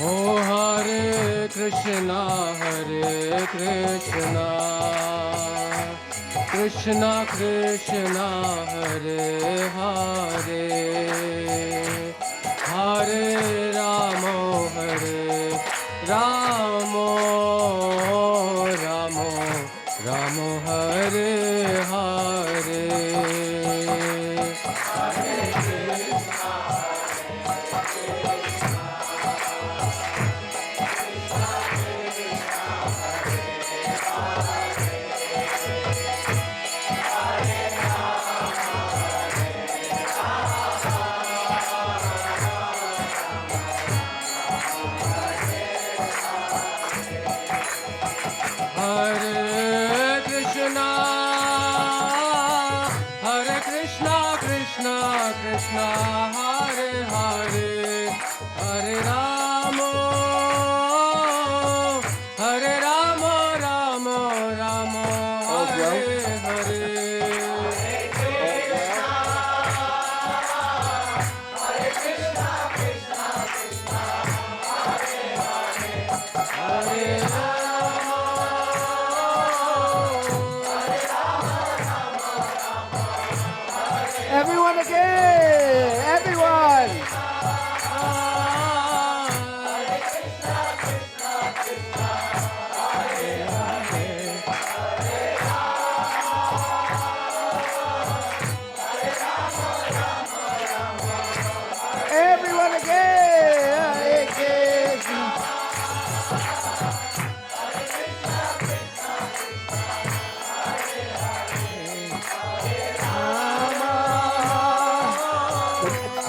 Oh Hare Krishna, Krishna Krishna, Hare Hare, Hare Ramo, Ramo Ramo, Hare Hare. Krishna, Hare Hare, Hare Ramo, Ramo Ramo, Hare Hare. Hare Krishna, Krishna Krishna, Hare Hare, Hare Ramo, Ramo Ramo. Everyone again! Everyone! Everyone again! Hare Krishna.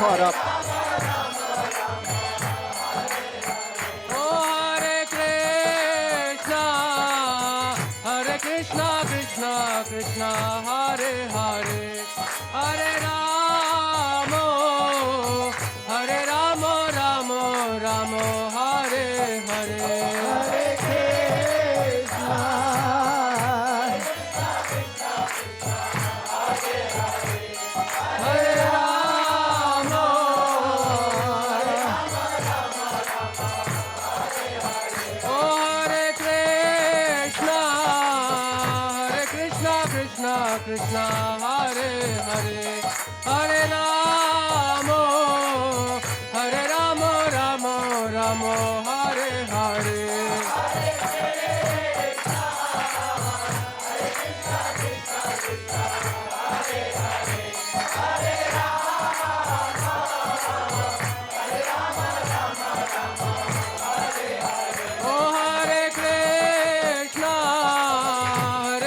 Caught up. Oh Hare Krishna, Krishna Krishna, Hare Hare, Hare Ramo, Ramo Ramo, Hare Hare. Hare Krishna. Hare Ramo, oh Hare Krishna, Krishna Krishna, Hare Hare, Hare Ramo, Ramo Ramo, Hare Hare. Oh Hare Krishna,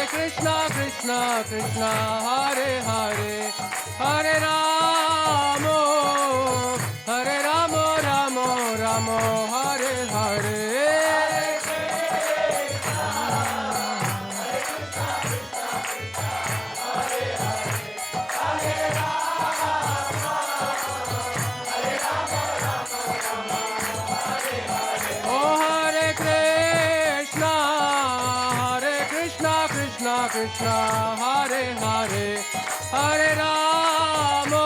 Krishna Krishna, Hare Hare, Hare Ramo, Ramo Ramo, Hare Hare. Oh Hare Krishna, Krishna Hare Hare, Hare Ramo,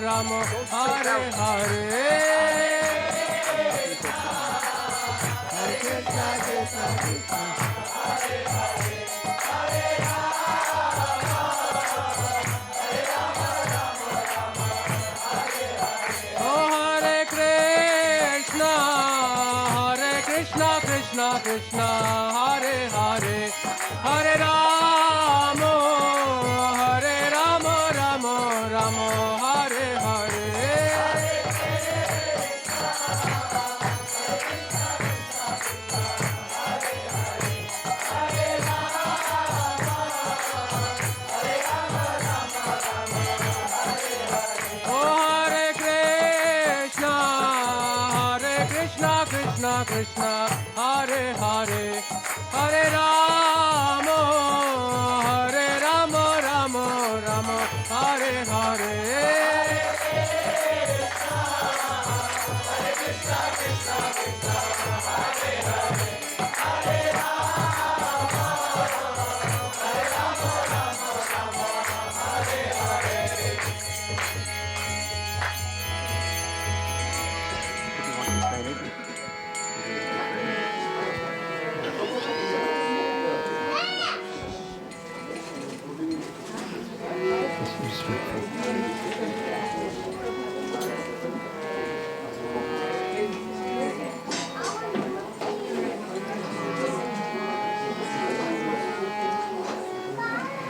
Ramo Ramo, Hare Hare. Oh Hare Krishna, Krishna Hare Hare, Hare Ramo, Ramo Ramo, Hare Hare. Oh Hare Krishna, Krishna Hare Hare, Hare Ramo, Ramo Ramo, Hare Hare.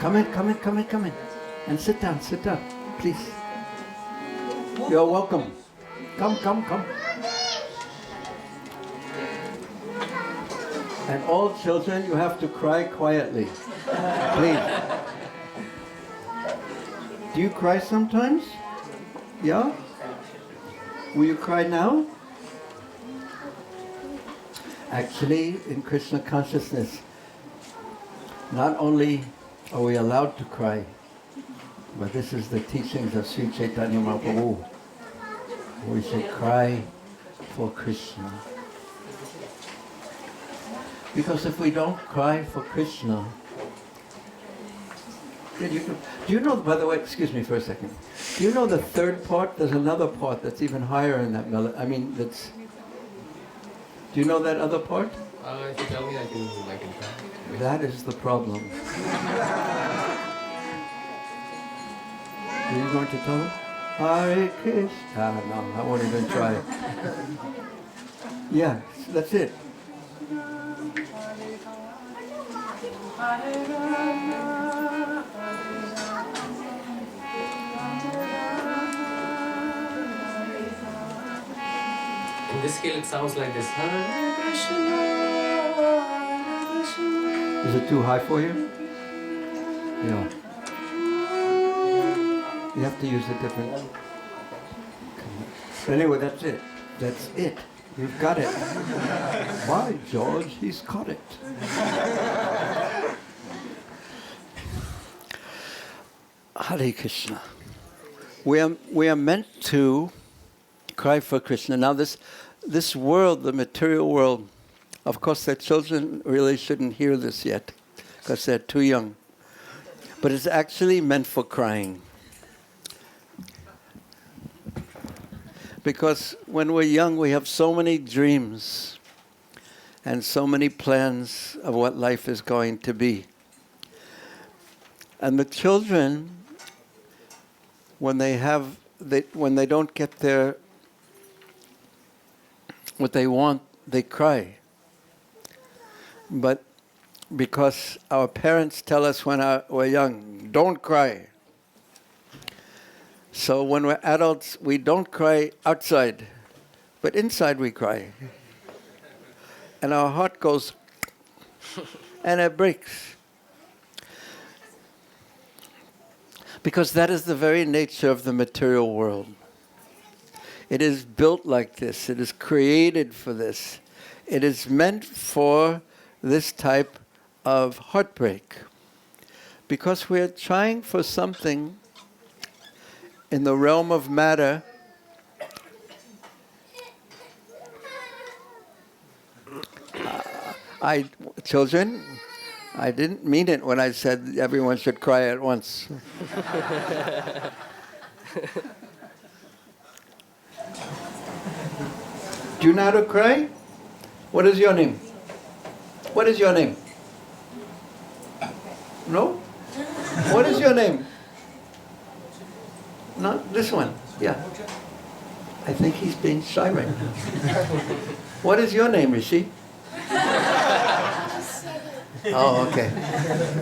Come in. And sit down, please. You're welcome. Come. And all children, you have to cry quietly. Please. Do you cry sometimes? Yeah? Will you cry now? Actually, in Krishna consciousness, not only are we allowed to cry, but this is the teachings of Sri Chaitanya Mahaprabhu. We should cry for Krishna. Because if we don't cry for Krishna, then do you know, by the way, excuse me for a second, do you know the third part? There's another part that's even higher in that melody. I mean, do you know that other part? If you tell me, I can try. That is the problem. Are you going to tell him? Hare Krishna. No, I won't even try. Yeah, that's it. In this scale, it sounds like this. Hare Krishna, Hare Krishna. Is it too high for you? Yeah. You have to use a different... But anyway, that's it. That's it. You've got it. By George, he's got it. Hare Krishna. We are meant to cry for Krishna. Now this world, the material world, of course their children really shouldn't hear this yet because they're too young. But it's actually meant for crying. Because when we're young, we have so many dreams and so many plans of what life is going to be. And the children, when they don't get what they want, they cry. But because our parents tell us when we're young, don't cry. So when we're adults, we don't cry outside, but inside we cry. And our heart goes, and it breaks. Because that is the very nature of the material world. It is built like this. It is created for this. It is meant for this type of heartbreak. Because we're trying for something in the realm of matter children, I didn't mean it when I said everyone should cry at once. Do you know how to cry? What is your name? What is your name? No? What is your name? Not this one. Yeah. I think he's being shy right now. What is your name, Rishi? Oh, okay.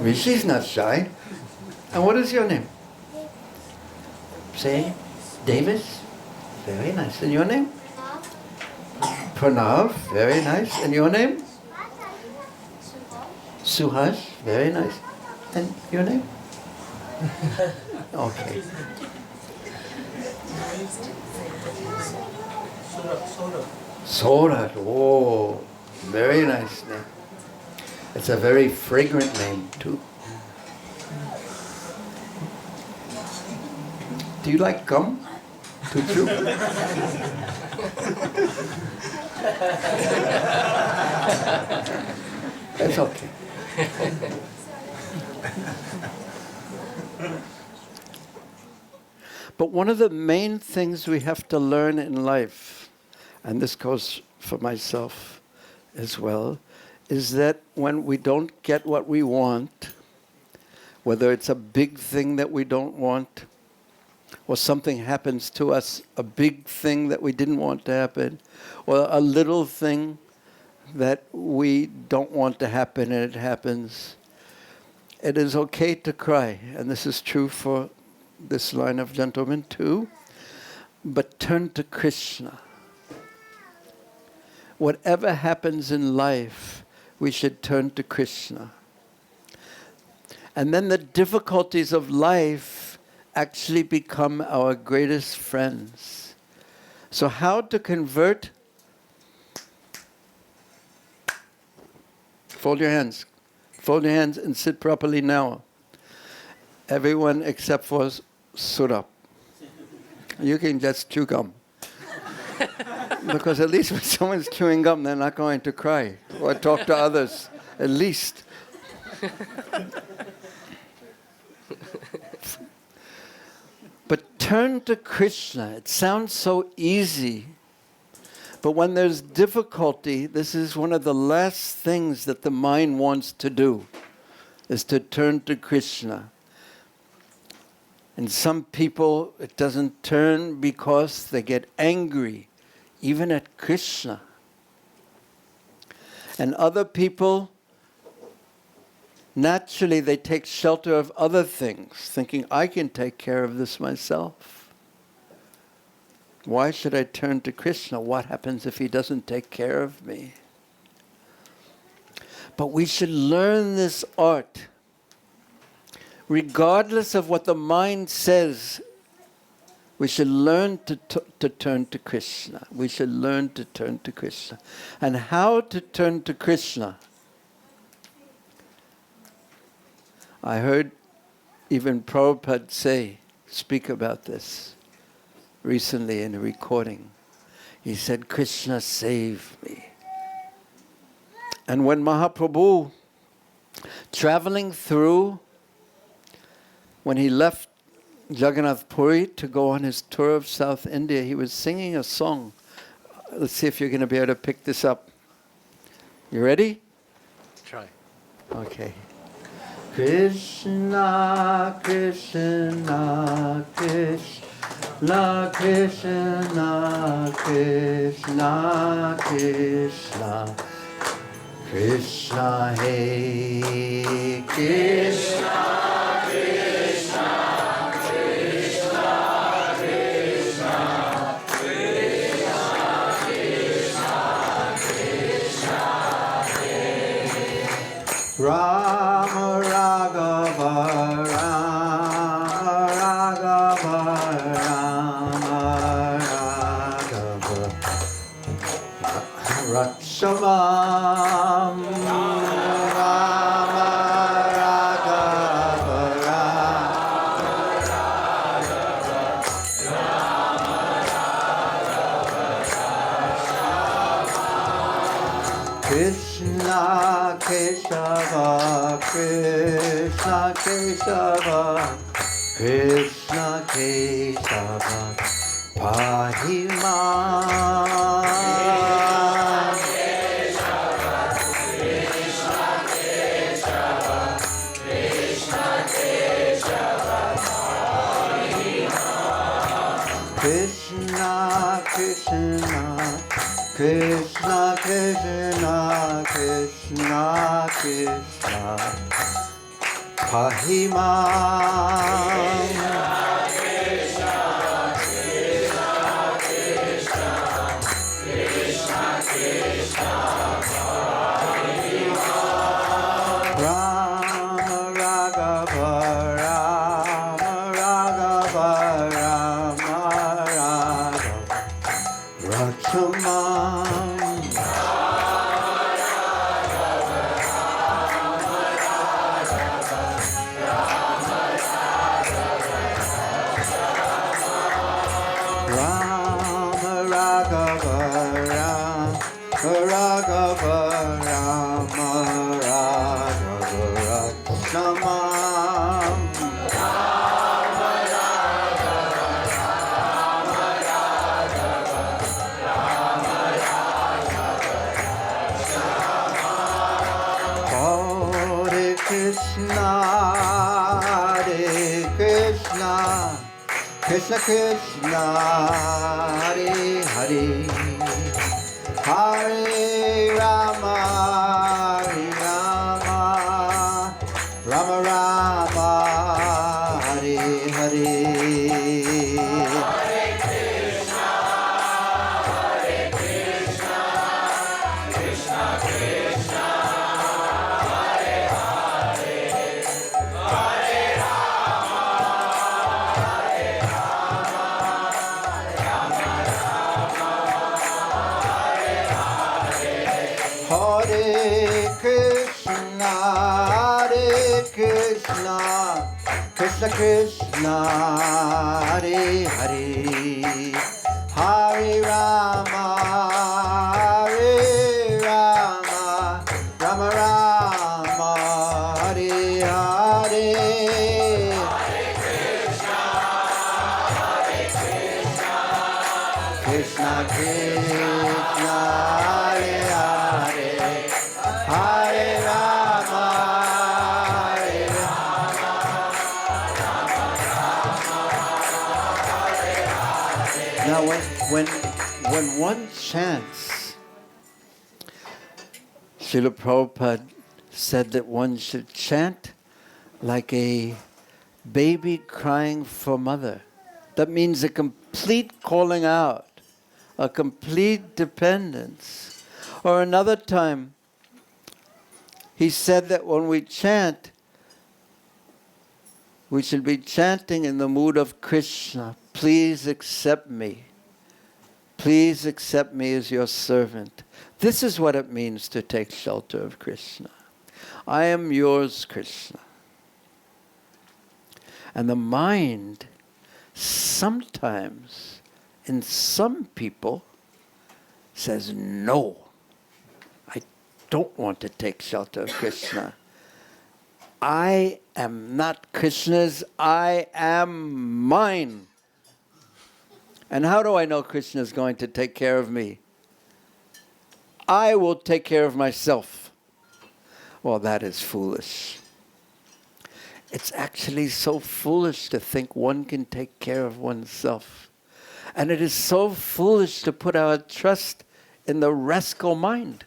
Rishi's not shy. And what is your name? Say, Davis. Very nice. And your name? Pranav. Very nice. And your name? Suhas. Very nice. And your name? Okay. Sorat. Oh, very nice name. It's a very fragrant name too. Do you like gum to chew? That's okay. But one of the main things we have to learn in life, and this goes for myself as well, is that when we don't get what we want, whether it's a big thing that we don't want, or something happens to us, a big thing that we didn't want to happen, or a little thing that we don't want to happen and it happens, it is okay to cry, and this is true for this line of gentlemen too, but turn to Krishna. Whatever happens in life, we should turn to Krishna. And then the difficulties of life actually become our greatest friends. So how to convert? Fold your hands. Fold your hands and sit properly now. Everyone except for Surab. You can just chew gum. Because at least when someone's chewing gum, they're not going to cry or talk to others, at least. But turn to Krishna. It sounds so easy. But when there's difficulty, this is one of the last things that the mind wants to do, is to turn to Krishna. And some people, it doesn't turn because they get angry, even at Krishna. And other people, naturally they take shelter of other things, thinking, I can take care of this myself. Why should I turn to Krishna? What happens if he doesn't take care of me? But we should learn this art. Regardless of what the mind says, we should learn to turn to Krishna. We should learn to turn to Krishna. And how to turn to Krishna? I heard even Prabhupada speak about this recently in a recording. He said, Krishna, save me. And when Mahaprabhu, traveling through, when he left Jagannath Puri to go on his tour of South India, he was singing a song. Let's see if you're going to be able to pick this up. You ready? Try. Okay. Krishna, Krishna, Krishna, Krishna, Krishna, Krishna, Krishna, Hare Krishna. Rama Raghava, Rama Raghava, Rama Raghava, Rakshamam, Rama Raghava, Krishna Keshava, Krishna Keshava, Krishna Keshava, Pahima. Krishna Krishna, Krishna Krishna, Krishna Krishna, Pahima. Rama Raghava, Rama Raghava, Rama Raghava, Rakshamam. Rama Raghava, Rama Raghava, Rama Raghava, Rakshamam. Hare Krishna, Hare Krishna, Krishna Krishna, Hare Hare, Hare Rama, Hare Rama, Rama Rama. Hare Krishna, Krishna Krishna, Hare Hare, Hare Rama, Rama Rama, Hare Hare. Krishna Krishna, Hare Hare, Hare Rama, Hare Rama. Now, when one chants, Srila Prabhupada said that one should chant like a baby crying for mother. That means a complete calling out, a complete dependence. Or another time, he said that when we chant, we should be chanting in the mood of Krishna. Please accept me. Please accept me as your servant. This is what it means to take shelter of Krishna. I am yours, Krishna. And the mind, sometimes, in some people, says, no, I don't want to take shelter of Krishna. I am not Krishna's, I am mine. And how do I know Krishna is going to take care of me? I will take care of myself. Well, that is foolish. It's actually so foolish to think one can take care of oneself. And it is so foolish to put our trust in the rascal mind.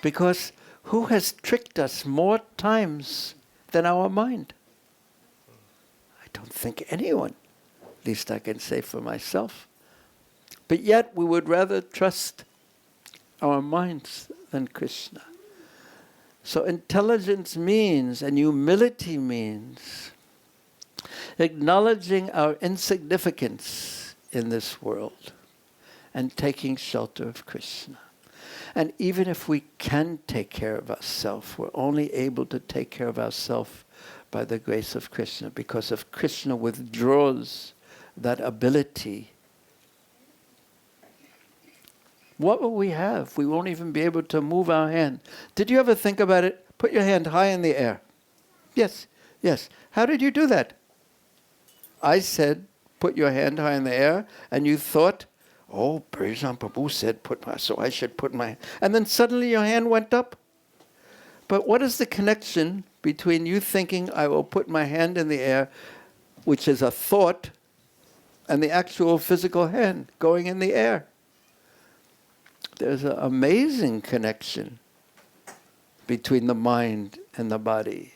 Because who has tricked us more times than our mind? I don't think anyone. At least I can say for myself. But yet we would rather trust our minds than Krishna. So intelligence means, and humility means, acknowledging our insignificance in this world and taking shelter of Krishna. And even if we can take care of ourselves, we're only able to take care of ourselves by the grace of Krishna, because if Krishna withdraws that ability, what will we have? We won't even be able to move our hand. Did you ever think about it? Put your hand high in the air. Yes, yes. How did you do that? I said, put your hand high in the air, and you thought, oh, Bhurijana Prabhu said, so I should put my... And then suddenly your hand went up. But what is the connection between you thinking, I will put my hand in the air, which is a thought, and the actual physical hand going in the air? There's an amazing connection between the mind and the body.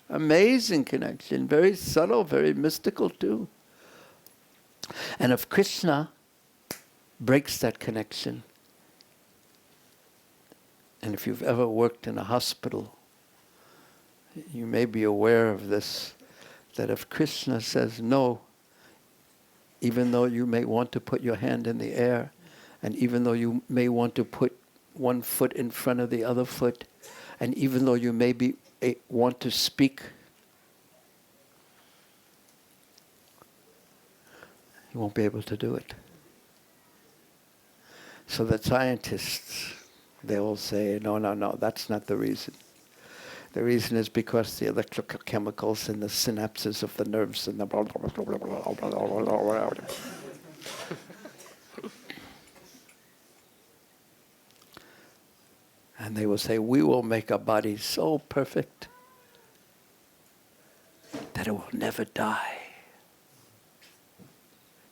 Amazing connection, very subtle, very mystical too. And if Krishna breaks that connection, and if you've ever worked in a hospital, you may be aware of this, that if Krishna says no, even though you may want to put your hand in the air, and even though you may want to put one foot in front of the other foot, and even though you maybe want to speak, you won't be able to do it. So the scientists, they all say, no, that's not the reason. The reason is because the electrical chemicals in the synapses of the nerves and the blah, blah, blah, blah, blah, blah, blah, blah, blah. And they will say, we will make a body so perfect that it will never die.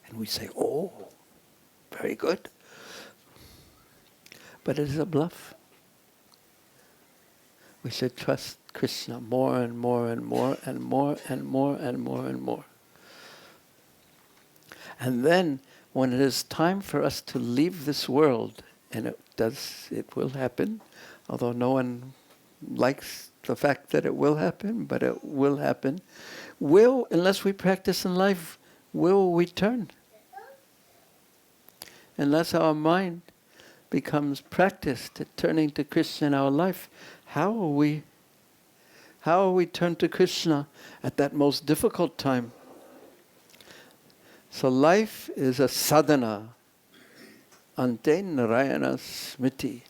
And we say, oh, very good. But it is a bluff. We should trust Krishna more and more and more and more and more and more and more. And then when it is time for us to leave this world, and it will happen, although no one likes the fact that it will happen, but it will happen. Unless we practice in life, will we turn? Unless our mind becomes practiced at turning to Krishna in our life, how will we turn to Krishna at that most difficult time? So life is a sadhana. Ante Narayana Smriti.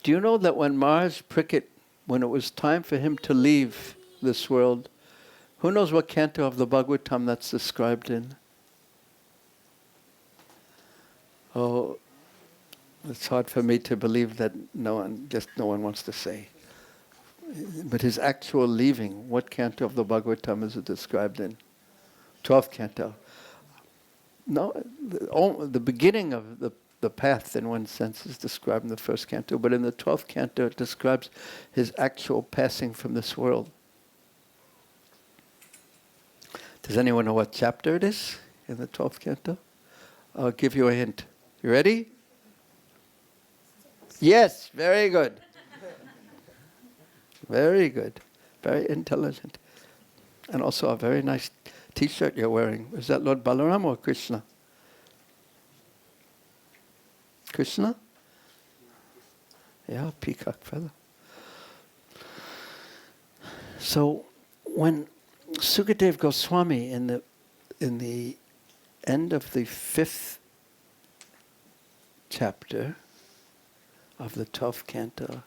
Do you know that when Maharaj Pricket, when it was time for him to leave this world, who knows what canto of the Bhagavatam that's described in? Oh, it's hard for me to believe that no one wants to say. But his actual leaving, what canto of the Bhagavatam is it described in? 12th canto. No, the beginning of the path, in one sense, is described in the first canto, but in the 12th canto it describes his actual passing from this world. Does anyone know what chapter it is in the 12th canto? I'll give you a hint. You ready? Yes, very good. Very good. Very intelligent. And also a very nice t-shirt you're wearing. Is that Lord Balaram or Krishna? Krishna? Yeah, peacock feather. So when Sukadev Goswami in the end of the 5th chapter of the 12th canto,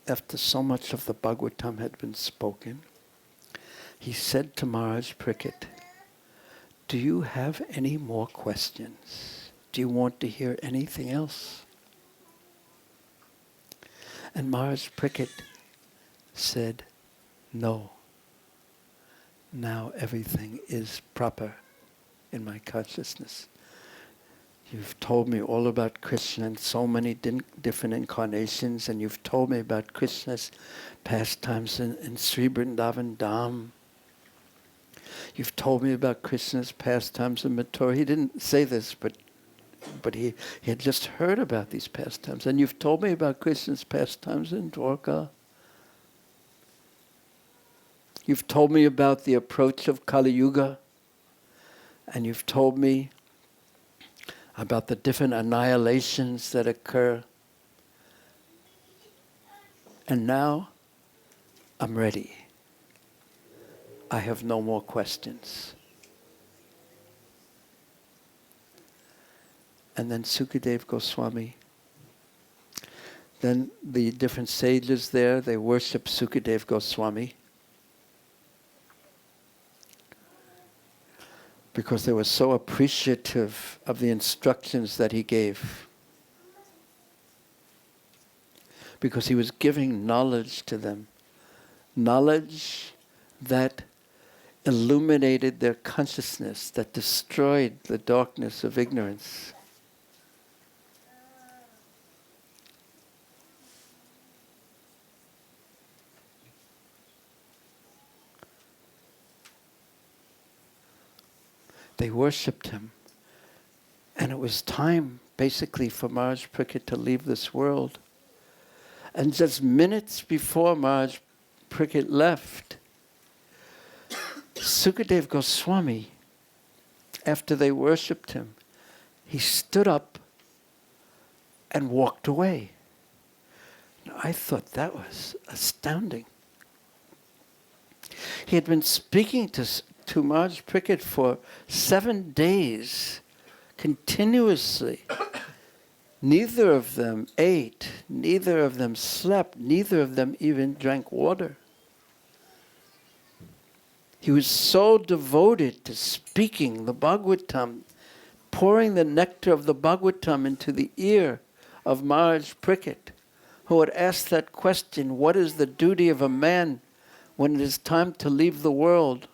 after so much of the Bhagavatam had been spoken, he said to Maharaj Pricket, "Do you have any more questions? Do you want to hear anything else?" And Maharaj Pricket said, "No. Now everything is proper in my consciousness. You've told me all about Krishna in so many different incarnations, and you've told me about Krishna's pastimes in Sri Vrindavan Dham. You've told me about Krishna's pastimes in Mathura." He didn't say this, but he had just heard about these pastimes. "And you've told me about Krishna's pastimes in Dwarka. You've told me about the approach of Kali Yuga, and you've told me about the different annihilations that occur. And now I'm ready. I have no more questions." And then Sukadev Goswami, then the different sages there, they worship Sukadev Goswami because they were so appreciative of the instructions that he gave. Because he was giving knowledge to them. Knowledge that illuminated their consciousness, that destroyed the darkness of ignorance. They worshipped him. And it was time, basically, for Maharaj Pricket to leave this world. And just minutes before Maharaj Pricket left, Sukadev Goswami, after they worshipped him, he stood up and walked away. Now, I thought that was astounding. He had been speaking to Maharaj Pricket for 7 days, continuously. Neither of them ate, neither of them slept, neither of them even drank water. He was so devoted to speaking the Bhagavatam, pouring the nectar of the Bhagavatam into the ear of Maharaj Pricket, who had asked that question, what is the duty of a man when it is time to leave the world?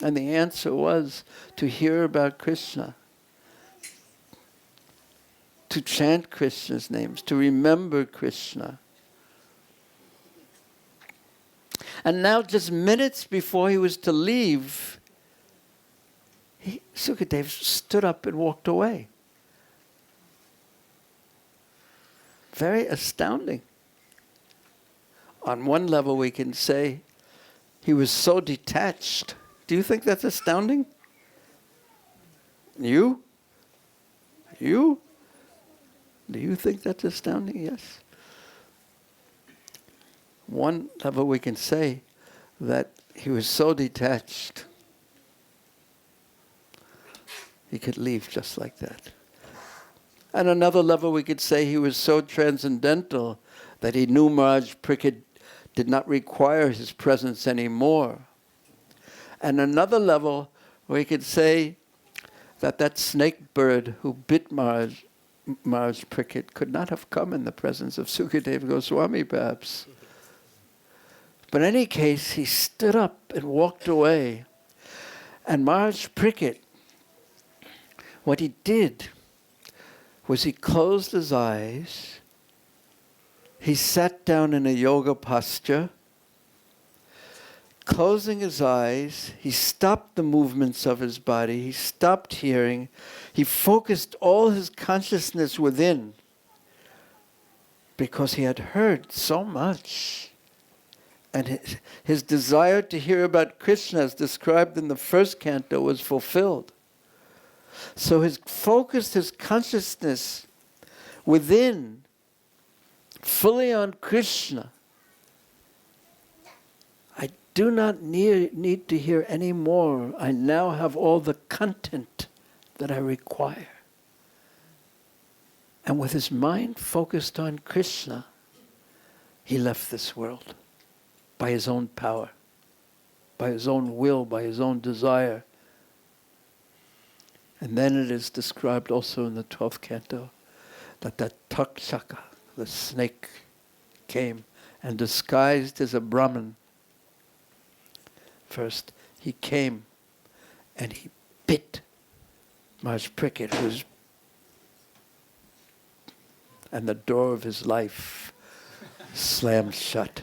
And the answer was to hear about Krishna, to chant Krishna's names, to remember Krishna. And now, just minutes before he was to leave, Sukadev stood up and walked away. Very astounding. On one level, we can say he was so detached. Do you think that's astounding? You? Do you think that's astounding? Yes. One level we can say that he was so detached, he could leave just like that. And another level we could say he was so transcendental that he knew Maharaj Parikshit did not require his presence anymore. And another level we could say that that snake bird who bit Maharaj Parikshit could not have come in the presence of Sukadeva Goswami perhaps. But in any case, he stood up and walked away. And Maharaj Parikshit, what he did was he closed his eyes, he sat down in a yoga posture, closing his eyes, he stopped the movements of his body, he stopped hearing, he focused all his consciousness within because he had heard so much. And his desire to hear about Krishna, as described in the first canto, was fulfilled. So he focused his consciousness within, fully on Krishna. I do not need to hear any more. I now have all the content that I require. And with his mind focused on Krishna, he left this world. By his own power, by his own will, by his own desire. And then it is described also in the 12th canto that that Takshaka, the snake, came and disguised as a Brahmin. First, he came and he bit Maharaj Parikshit, and the door of his life slammed shut.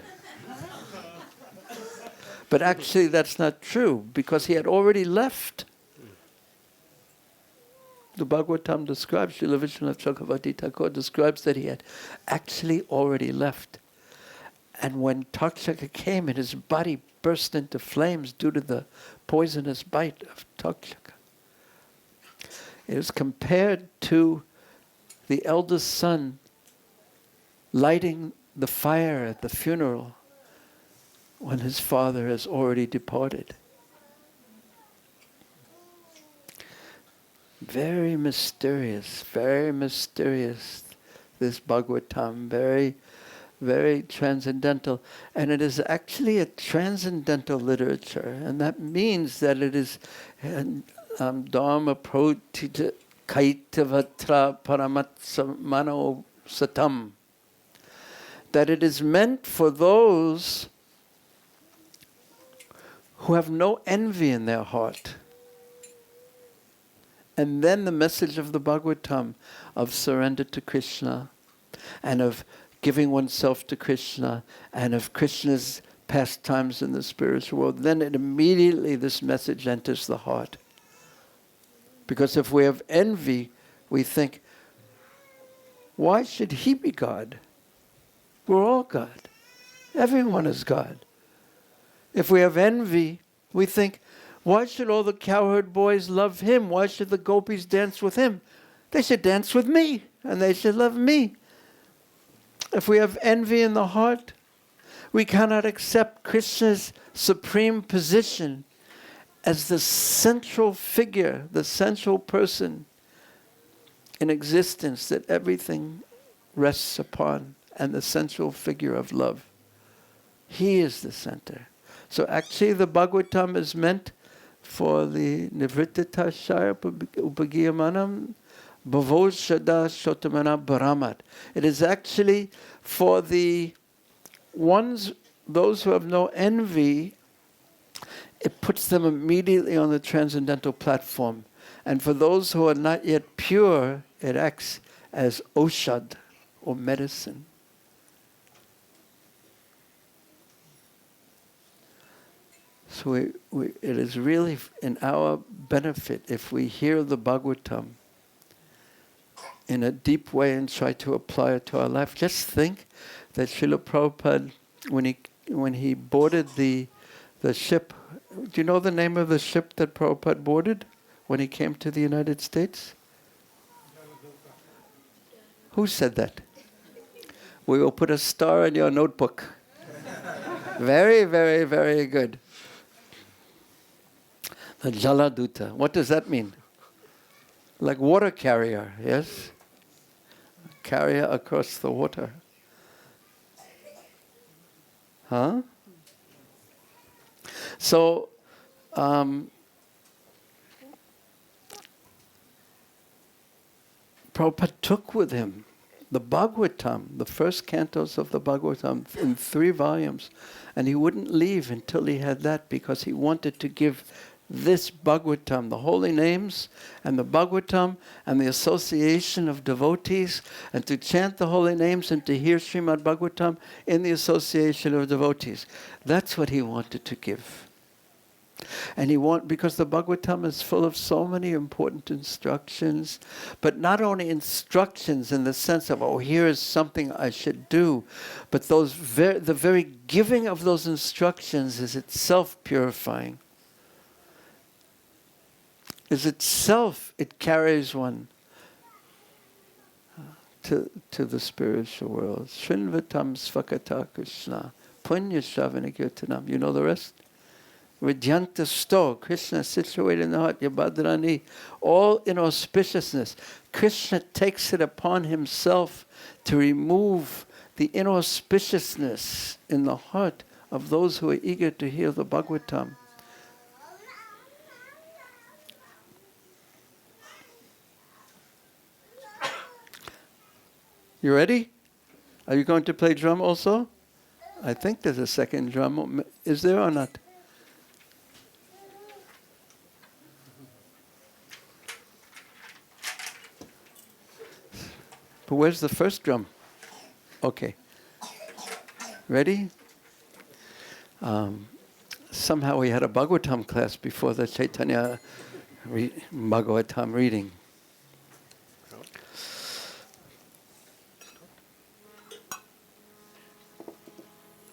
But actually that's not true, because he had already left. The Bhagavatam describes, Srila Vishwanath Chakravarti Thakur describes that he had actually already left. And when Takshaka came and his body burst into flames due to the poisonous bite of Takshaka, it is compared to the eldest son lighting the fire at the funeral when his father has already departed. Very mysterious, this Bhagavatam, very, very transcendental. And it is actually a transcendental literature, and that means that it is Dharma Protita Kaitavatra Paramatsamano Satam, that it is meant for those who have no envy in their heart. And then the message of the Bhagavatam of surrender to Krishna, and of giving oneself to Krishna, and of Krishna's pastimes in the spiritual world, then immediately this message enters the heart. Because if we have envy, we think, why should he be God? We're all God. Everyone is God. If we have envy, we think, why should all the cowherd boys love him? Why should the gopis dance with him? They should dance with me, and they should love me. If we have envy in the heart, we cannot accept Krishna's supreme position as the central figure, the central person in existence that everything rests upon, and the central figure of love. He is the center. So actually the Bhagavatam is meant for the Nivrittita Shaya Upagiyamanam Bhavo Shada Shotamana Bharamat. It is actually for the ones, those who have no envy. It puts them immediately on the transcendental platform. And for those who are not yet pure, it acts as oshad, or medicine. So it is really in our benefit if we hear the Bhagavatam in a deep way and try to apply it to our life. Just think that Srila Prabhupada, when he boarded the ship, do you know the name of the ship that Prabhupada boarded when he came to the United States? Who said that? We will put a star in your notebook. Very, very, very good. The Jaladuta. What does that mean? Like water carrier, yes? Carrier across the water. Huh? So, Prabhupada took with him the Bhagavatam, the first cantos of the Bhagavatam in 3 volumes, and he wouldn't leave until he had that, because he wanted to give this Bhagavatam, the holy names and the Bhagavatam and the association of devotees, and to chant the holy names and to hear Srimad Bhagavatam in the association of devotees. That's what he wanted to give. And because the Bhagavatam is full of so many important instructions, but not only instructions in the sense of, oh, here is something I should do, but the very giving of those instructions is itself purifying. It carries one to the spiritual world. Shrinvatam svakata Krishna, punya shravana kirtanam. You know the rest? Vidyanta sto, Krishna situated in the heart, Yabhadrani, all inauspiciousness. Krishna takes it upon himself to remove the inauspiciousness in the heart of those who are eager to hear the Bhagavatam. You ready? Are you going to play drum also? I think there's a second drum. Is there or not? But where's the first drum? Okay. Ready? Somehow we had a Bhagavatam class before the Chaitanya Bhagavatam reading.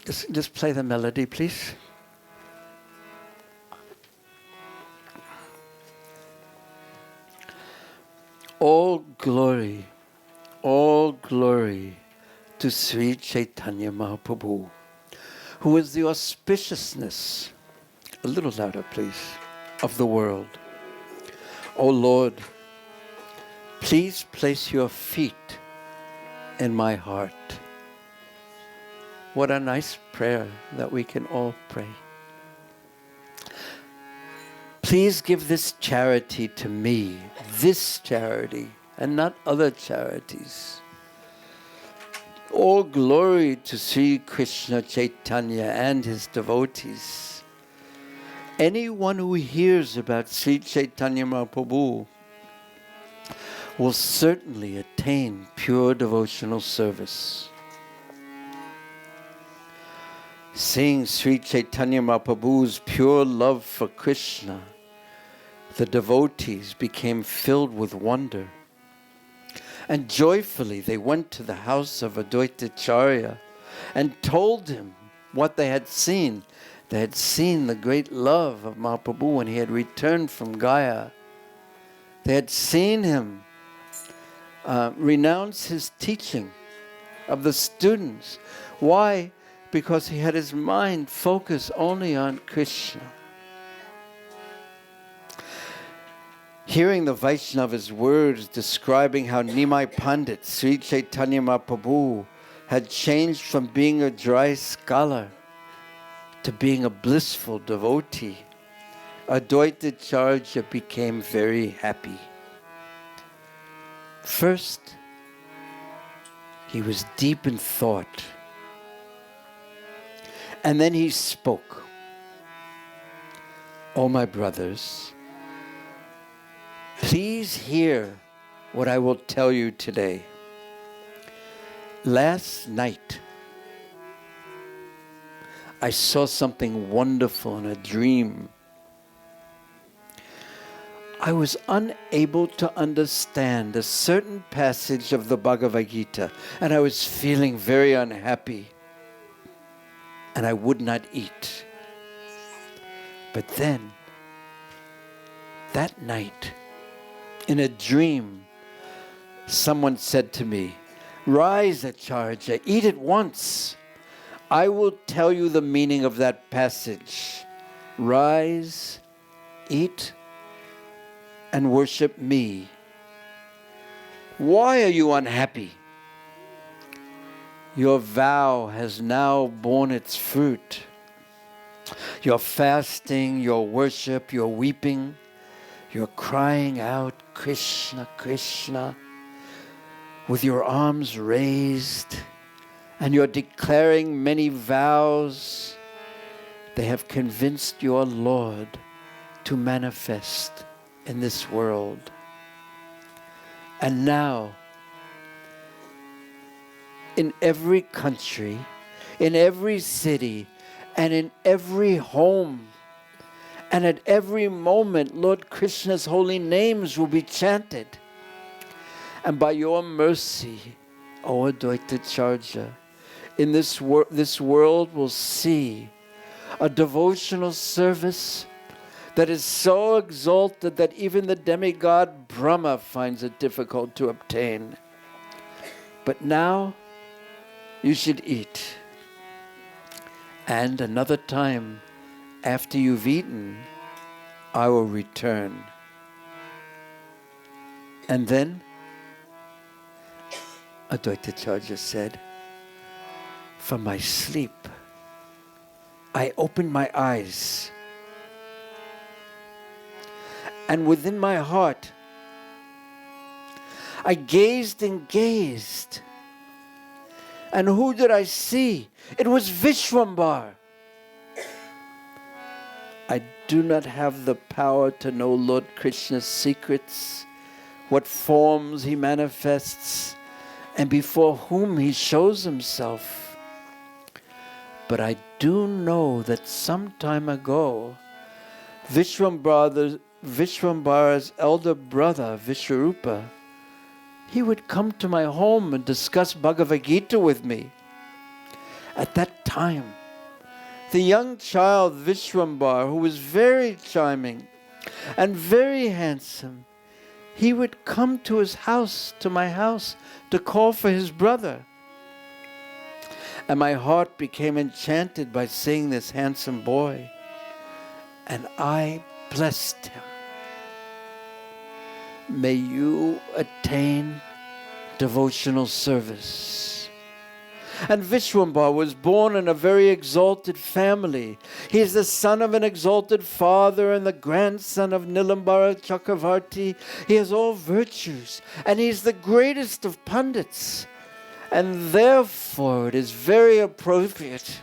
Just play the melody, please. All glory to Sri Chaitanya Mahaprabhu, who is the auspiciousness, a little louder please, of the world. O Lord, please place your feet in my heart. What a nice prayer that we can all pray. Please give this charity to me, this charity, and not other charities. All glory to Sri Krishna Chaitanya and his devotees. Anyone who hears about Sri Chaitanya Mahaprabhu will certainly attain pure devotional service. Seeing Sri Chaitanya Mahaprabhu's pure love for Krishna, the devotees became filled with wonder. And joyfully they went to the house of Founder-Acharya and told him what they had seen. They had seen the great love of Mahaprabhu when he had returned from Gaya. They had seen him renounce his teaching of the students. Why? Because he had his mind focused only on Krishna. Hearing the Vaishnava's words describing how Nimai Pandit, Sri Chaitanya Mahaprabhu, had changed from being a dry scholar to being a blissful devotee, Founder-Acharya became very happy. First, he was deep in thought. And then he spoke. "Oh, my brothers, please hear what I will tell you today. Last night, I saw something wonderful in a dream. I was unable to understand a certain passage of the Bhagavad Gita, and I was feeling very unhappy, and I would not eat. But then, that night, in a dream, someone said to me, Rise, Acharya, eat it once. I will tell you the meaning of that passage. Rise, eat, and worship me. Why are you unhappy? Your vow has now borne its fruit. Your fasting, your worship, your weeping, you're crying out, Krishna, Krishna, with your arms raised, and you're declaring many vows. They have convinced your Lord to manifest in this world. And now, in every country, in every city, and in every home, and at every moment, Lord Krishna's holy names will be chanted. And by your mercy, O Advaita-Acharya, in this world will see a devotional service that is so exalted that even the demigod Brahma finds it difficult to obtain. But now, you should eat. And another time, after you've eaten, I will return. And then, Advaita-Acharya said, from my sleep, I opened my eyes. And within my heart, I gazed and gazed. And who did I see? It was Vishwambar. I do not have the power to know Lord Krishna's secrets, what forms he manifests, and before whom he shows himself. But I do know that some time ago, Vishwambara's elder brother, Vishwarupa, he would come to my home and discuss Bhagavad Gita with me. At that time, the young child Vishwambar, who was very charming and very handsome, he would come to his house, to my house, to call for his brother. And my heart became enchanted by seeing this handsome boy. And I blessed him. May you attain devotional service. And Vishwambar was born in a very exalted family. He is the son of an exalted father and the grandson of Nilambara Chakravarti. He has all virtues, and he is the greatest of pundits. And therefore it is very appropriate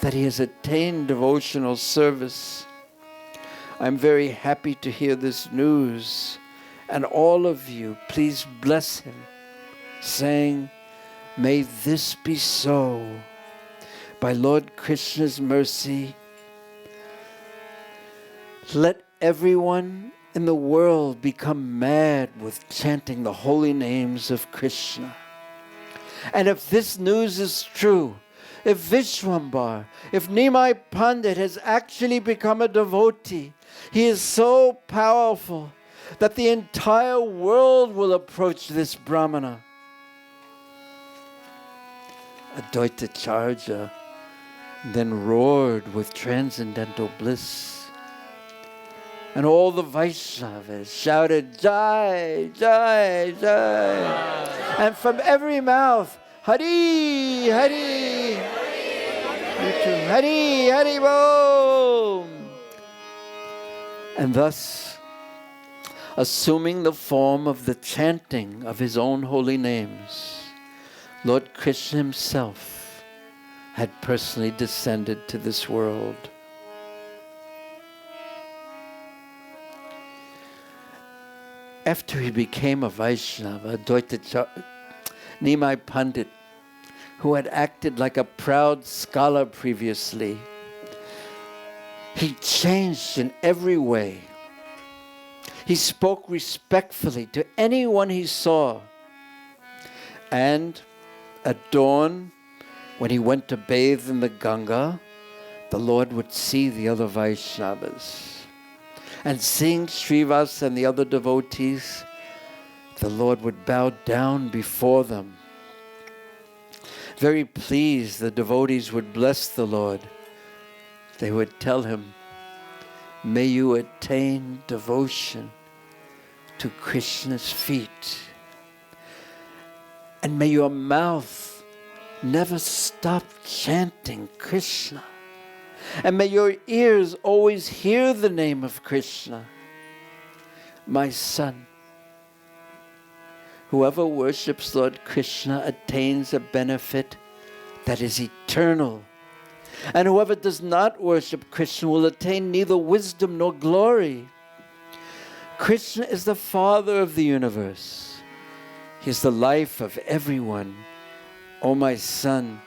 that he has attained devotional service. I'm very happy to hear this news. And all of you, please bless him, saying, may this be so. By Lord Krishna's mercy, let everyone in the world become mad with chanting the holy names of Krishna. And if this news is true, if Vishwambar, if Nimai Pandit has actually become a devotee, he is so powerful that the entire world will approach this Brahmana. Advaita-Acharya then roared with transcendental bliss. And all the Vaishnavas shouted, Jai, Jai, Jai. And from every mouth, Hare, Hare. Hare, Hare Bol. And thus, assuming the form of the chanting of his own holy names, Lord Krishna himself had personally descended to this world. After he became a Vaishnava, Nimai Pandit, who had acted like a proud scholar previously, he changed in every way. He spoke respectfully to anyone he saw. And at dawn, when he went to bathe in the Ganga, the Lord would see the other Vaishnavas. And seeing Srivas and the other devotees, the Lord would bow down before them very pleased the devotees would bless the Lord, they would tell him, may you attain devotion to Krishna's feet. And may your mouth never stop chanting Krishna. And may your ears always hear the name of Krishna. My son, whoever worships Lord Krishna attains a benefit that is eternal. And whoever does not worship Krishna will attain neither wisdom nor glory. Krishna is the Father of the universe. He is the life of everyone. O my son,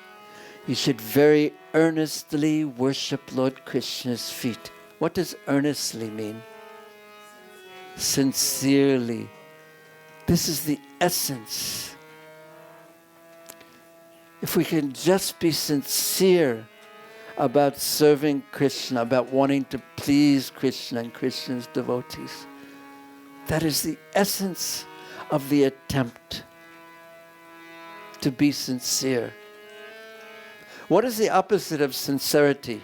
you should very earnestly worship Lord Krishna's feet. What does earnestly mean? Sincerely. This is the essence. If we can just be sincere about serving Krishna, about wanting to please Krishna and Krishna's devotees, that is the essence of the attempt to be sincere. What is the opposite of sincerity?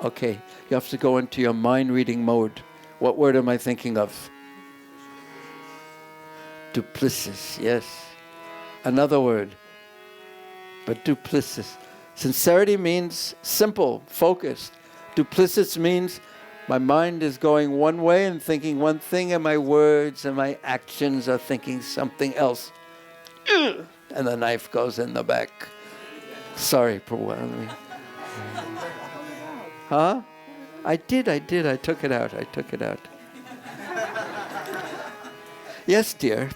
Okay, you have to go into your mind reading mode. What word am I thinking of? Duplicitous, yes. Another word, but duplicitous. Sincerity means simple, focused. Duplicitous means my mind is going one way and thinking one thing, and my words and my actions are thinking something else. And the knife goes in the back. Sorry, Prabhu. Huh? I did. I took it out. Yes, dear.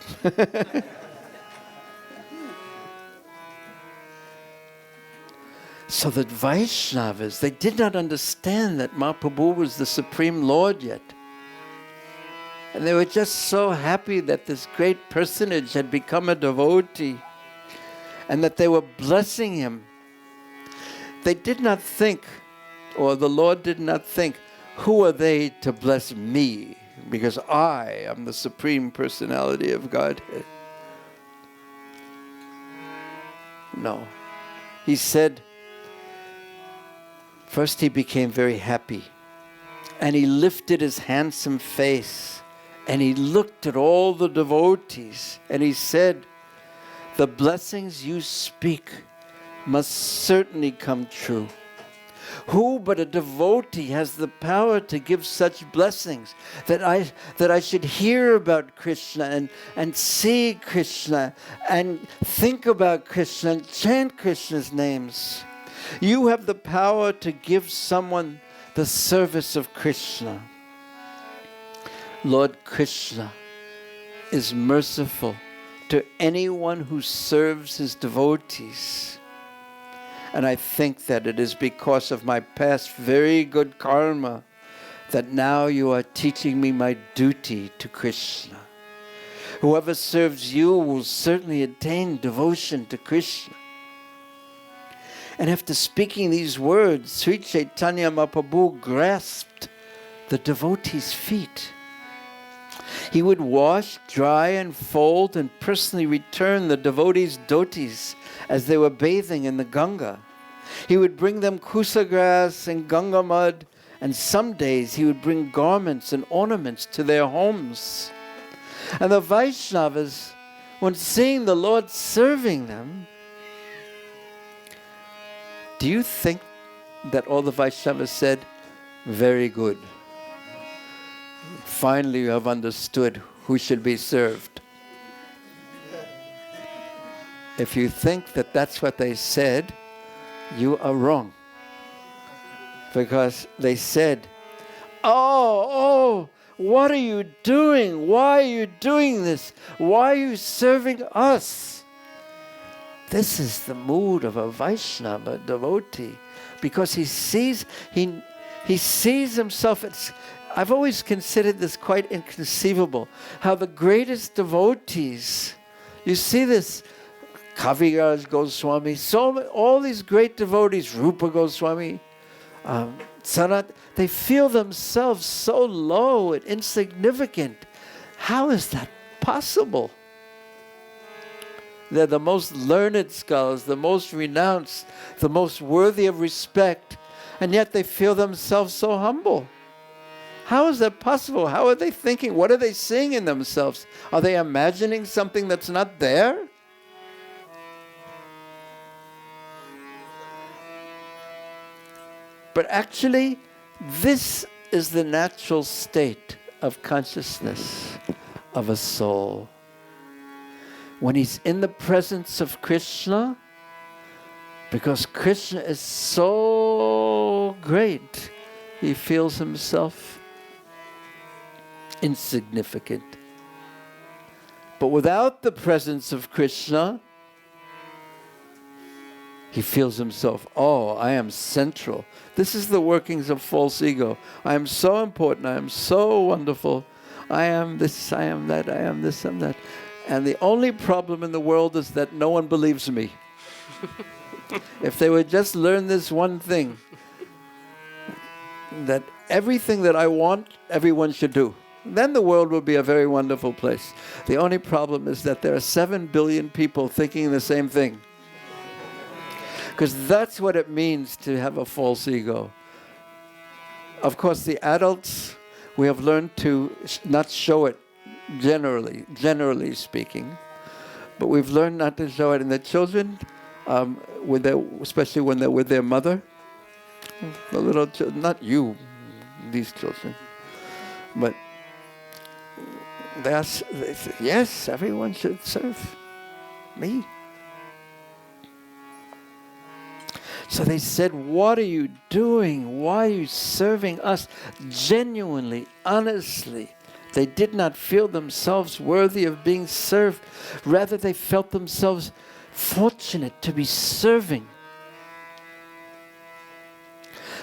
So the Vaishnavas, they did not understand that Mahaprabhu was the Supreme Lord yet. And they were just so happy that this great personage had become a devotee and that they were blessing him. They did not think, or the Lord did not think, who are they to bless me? Because I am the Supreme Personality of Godhead. No. He said, first he became very happy, and he lifted his handsome face, and he looked at all the devotees, and he said, the blessings you speak must certainly come true. Who but a devotee has the power to give such blessings, that I should hear about Krishna and see Krishna and think about Krishna and chant Krishna's names? You have the power to give someone the service of Krishna. Lord Krishna is merciful to anyone who serves his devotees. And I think that it is because of my past very good karma that now you are teaching me my duty to Krishna. Whoever serves you will certainly attain devotion to Krishna. And after speaking these words, Sri Chaitanya Mahaprabhu grasped the devotees' feet. He would wash, dry, and fold and personally return the devotees' dhotis as they were bathing in the Ganga. He would bring them kusa grass and Ganga mud, and some days he would bring garments and ornaments to their homes. And the Vaishnavas, when seeing the Lord serving them, do you think that all the Vaishnavas said, very good. Finally you have understood who should be served. If you think that that's what they said, you are wrong. Because they said, oh, what are you doing? Why are you doing this? Why are you serving us? This is the mood of a Vaishnava devotee, because he sees himself. I've always considered this quite inconceivable, how the greatest devotees, you see this, Kaviraj Goswami, all these great devotees, Rupa Goswami, Sanat, they feel themselves so low and insignificant. How is that possible? They're the most learned scholars, the most renounced, the most worthy of respect, and yet they feel themselves so humble. How is that possible? How are they thinking? What are they seeing in themselves? Are they imagining something that's not there? But actually, this is the natural state of consciousness of a soul. When he's in the presence of Krishna, because Krishna is so great, he feels himself insignificant. But without the presence of Krishna, he feels himself, oh, I am central. This is the workings of false ego. I am so important. I am so wonderful. I am this, I am that, I am this, I am that. And the only problem in the world is that no one believes me. If they would just learn this one thing, that everything that I want, everyone should do, then the world will be a very wonderful place. The only problem is that there are 7 billion people thinking the same thing. Because that's what it means to have a false ego. Of course, the adults, we have learned to not show it generally speaking. But we've learned not to show it in the children, especially when they're with their mother. The little children, not you, these children. But they say, yes, everyone should serve me. So they said, what are you doing? Why are you serving us? Genuinely, honestly. They did not feel themselves worthy of being served. Rather, they felt themselves fortunate to be serving.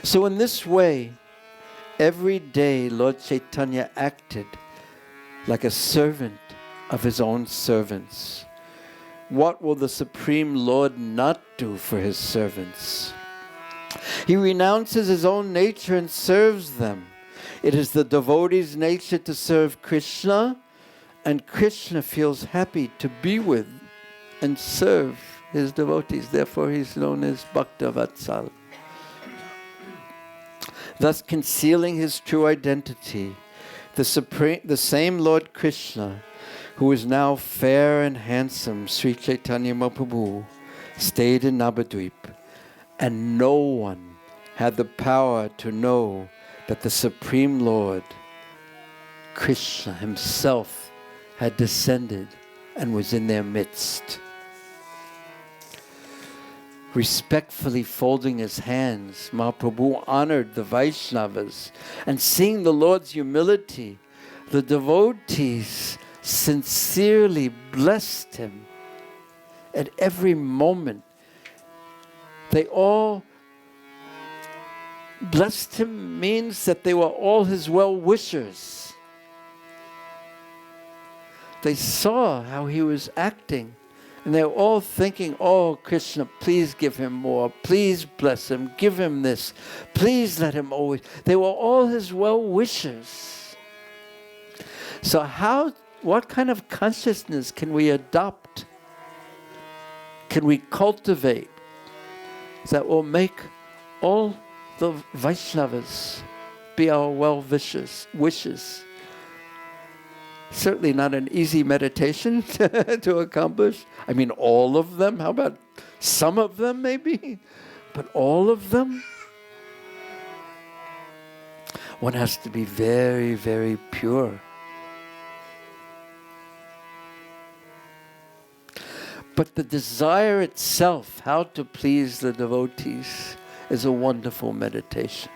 So in this way, every day Lord Chaitanya acted like a servant of his own servants. What will the Supreme Lord not do for his servants? He renounces his own nature and serves them. It is the devotee's nature to serve Krishna, and Krishna feels happy to be with and serve his devotees. Therefore he's known as Bhaktivedanta. Thus concealing his true identity, the same Lord Krishna, who is now fair and handsome, Sri Chaitanya Mahaprabhu, stayed in Navadvip, and no one had the power to know that the Supreme Lord, Krishna himself, had descended and was in their midst. Respectfully folding his hands, Mahaprabhu honored the Vaishnavas, and seeing the Lord's humility, the devotees sincerely blessed him at every moment. They all blessed him means that they were all his well-wishers. They saw how he was acting, and they were all thinking, oh, Krishna, please give him more. Please bless him. Give him this. Please let him always. They were all his well-wishers. So what kind of consciousness can we adopt? Can we cultivate that will make all the Vaishnavas be our well-wishes? Certainly not an easy meditation to accomplish. I mean, all of them? How about some of them maybe? But all of them? One has to be very, very pure. But the desire itself, how to please the devotees, is a wonderful meditation.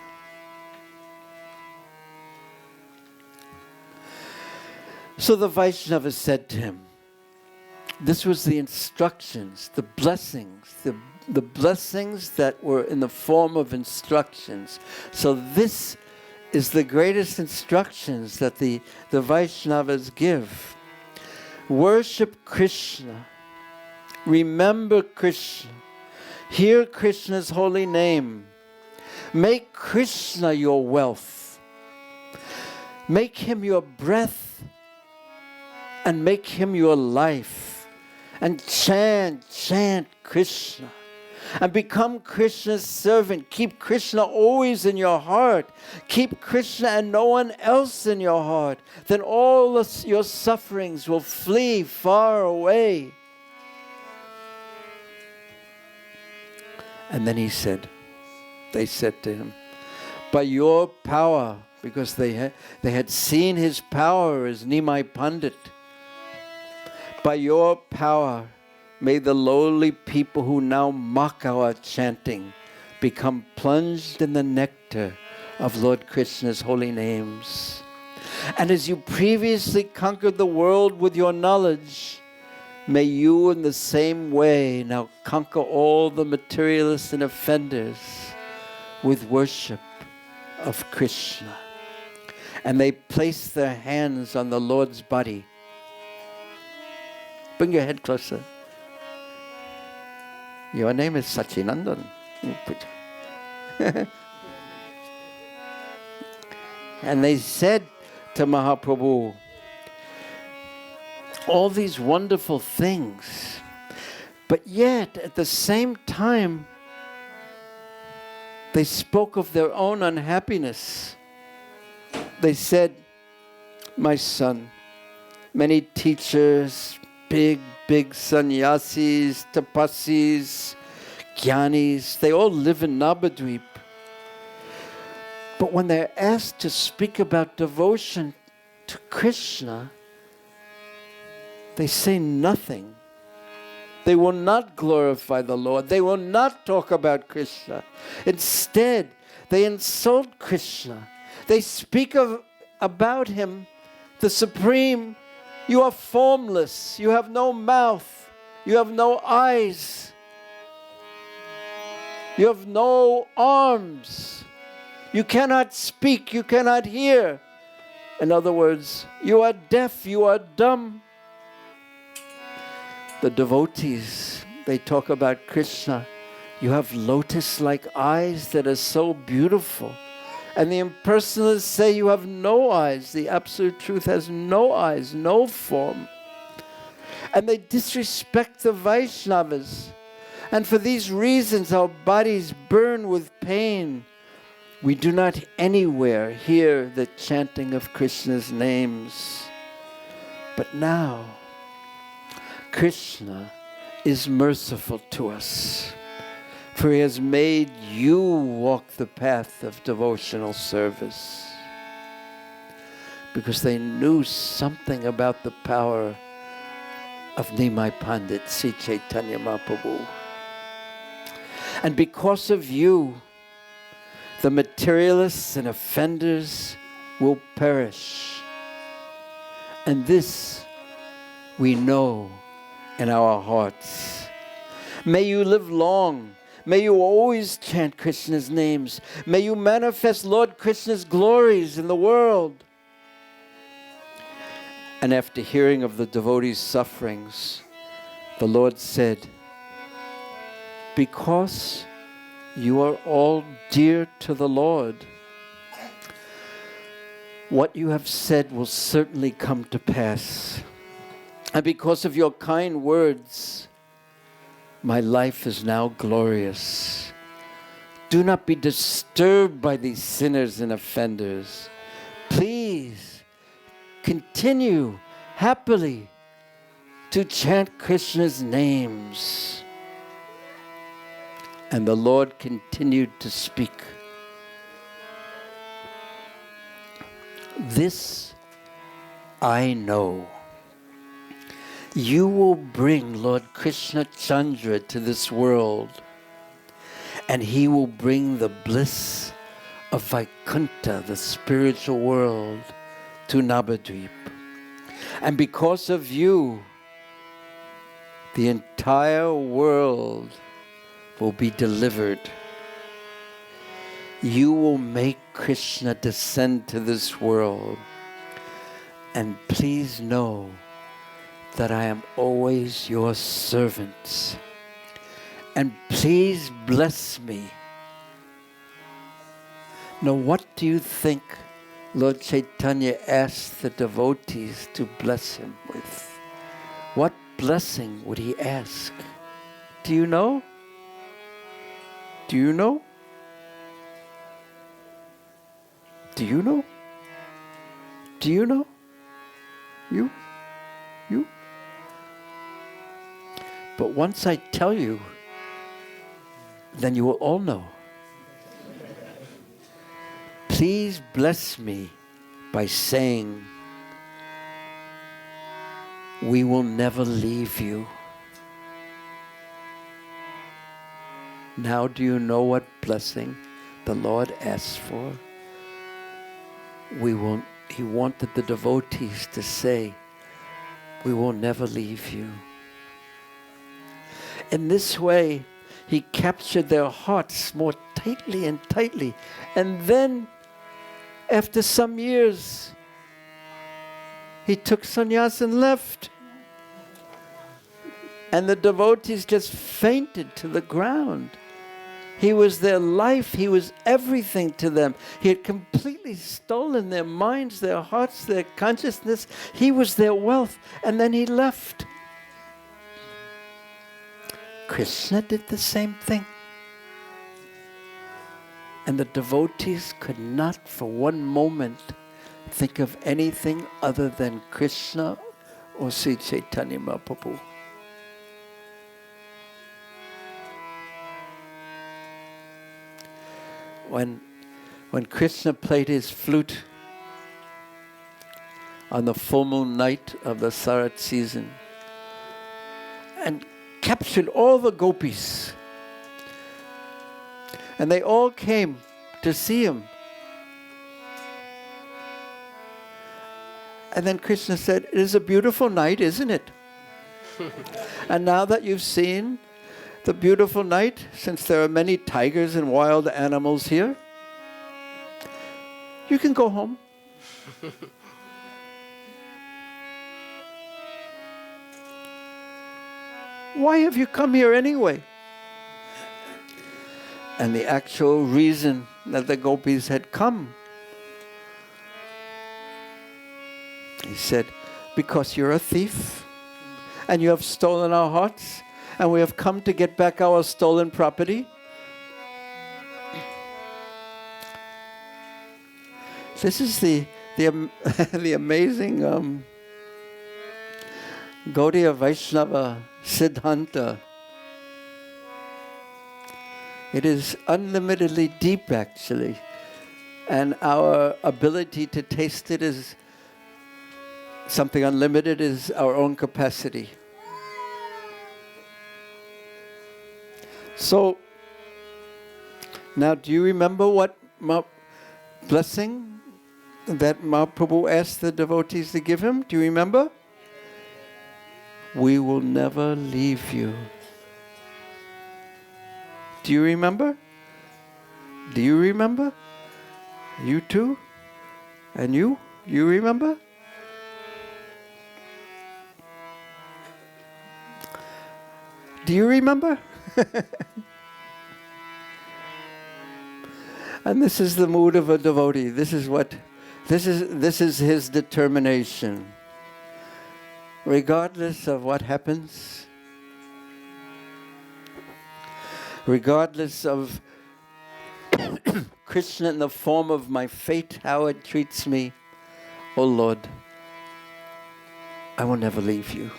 So the Vaishnava said to him, this was the instructions, the blessings, the blessings that were in the form of instructions. So this is the greatest instructions that the Vaishnavas give. Worship Krishna. Remember Krishna. Hear Krishna's holy name. Make Krishna your wealth. Make him your breath and make him your life. and chant Krishna. And become Krishna's servant. Keep Krishna always in your heart. Keep Krishna and no one else in your heart. Then all your sufferings will flee far away. And then they said to him, by your power, because they had seen his power as Nimai Pandit, by your power, may the lowly people who now mock our chanting become plunged in the nectar of Lord Krishna's holy names. And as you previously conquered the world with your knowledge, may you in the same way now conquer all the materialists and offenders with worship of Krishna. And they placed their hands on the Lord's body. Bring your head closer. Your name is Sachinandan. And they said to Mahaprabhu all these wonderful things, but yet at the same time they spoke of their own unhappiness. They said, my son, many teachers, big sannyasis, tapasis, jnanis, they all live in Navadvip. But when they're asked to speak about devotion to Krishna, they say nothing. They will not glorify the Lord. They will not talk about Krishna. Instead, they insult Krishna. They speak about him, the Supreme. You are formless. You have no mouth. You have no eyes. You have no arms. You cannot speak. You cannot hear. In other words, you are deaf. You are dumb. The devotees, they talk about Krishna. You have lotus-like eyes that are so beautiful. And the impersonalists say you have no eyes. The Absolute Truth has no eyes, no form. And they disrespect the Vaishnavas. And for these reasons, our bodies burn with pain. We do not anywhere hear the chanting of Krishna's names. But now, Krishna is merciful to us, for he has made you walk the path of devotional service. Because they knew something about the power of Nimai Pandit, Sri Chaitanya Mahaprabhu. And because of you, the materialists and offenders will perish. And this we know in our hearts. May you live long. May you always chant Krishna's names. May you manifest Lord Krishna's glories in the world. And after hearing of the devotees' sufferings, the Lord said, because you are all dear to the Lord, what you have said will certainly come to pass. And because of your kind words, my life is now glorious. Do not be disturbed by these sinners and offenders. Please continue happily to chant Krishna's names. And the Lord continued to speak. This I know. You will bring Lord Krishna Chandra to this world, and he will bring the bliss of Vaikuntha, the spiritual world, to Navadvip. And because of you, the entire world will be delivered. You will make Krishna descend to this world. And please know that I am always your servant. And please bless me. Now, what do you think Lord Chaitanya asked the devotees to bless him with? What blessing would he ask? Do you know? Do you know? Do you know? Do you know? You? You? But once I tell you, then you will all know. Please bless me by saying, we will never leave you. Now do you know what blessing the Lord asks for? He wanted the devotees to say, we will never leave you. In this way, he captured their hearts more tightly and tightly. And then, after some years, he took sannyas and left. And the devotees just fainted to the ground. He was their life. He was everything to them. He had completely stolen their minds, their hearts, their consciousness. He was their wealth. And then he left. Krishna did the same thing. And the devotees could not for one moment think of anything other than Krishna or Sri Chaitanya Mahaprabhu. When Krishna played his flute on the full moon night of the Sarat season and captured all the gopis, and they all came to see him. And then Krishna said, it is a beautiful night, isn't it? And now that you've seen the beautiful night, since there are many tigers and wild animals here, you can go home. Why have you come here anyway? And the actual reason that the gopis had come, he said, because you're a thief and you have stolen our hearts and we have come to get back our stolen property. This is the amazing Gaudiya Vaishnava Siddhanta. It is unlimitedly deep, actually, and our ability to taste it is something unlimited, is our own capacity. So, now do you remember what blessing that Mahaprabhu asked the devotees to give him? Do you remember? We will never leave you. Do you remember? Do you remember? You too? And you? You remember? Do you remember? And this is the mood of a devotee. This is his determination. Regardless of what happens, regardless of Krishna in the form of my fate, how it treats me, oh Lord, I will never leave you.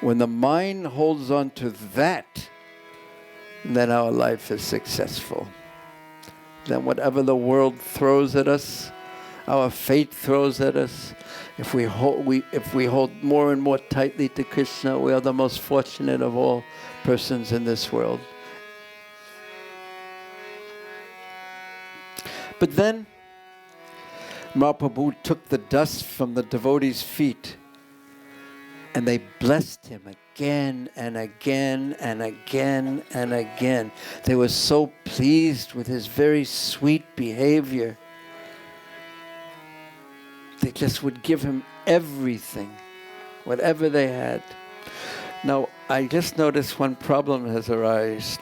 When the mind holds on to that, then our life is successful. Then whatever the world throws at us, our fate throws at us, if we hold more and more tightly to Krishna, we are the most fortunate of all persons in this world. But then Mahaprabhu took the dust from the devotees' feet and they blessed him again and again and again and again. They were so pleased with his very sweet behavior. They just would give him everything, whatever they had. Now, I just noticed one problem has arisen,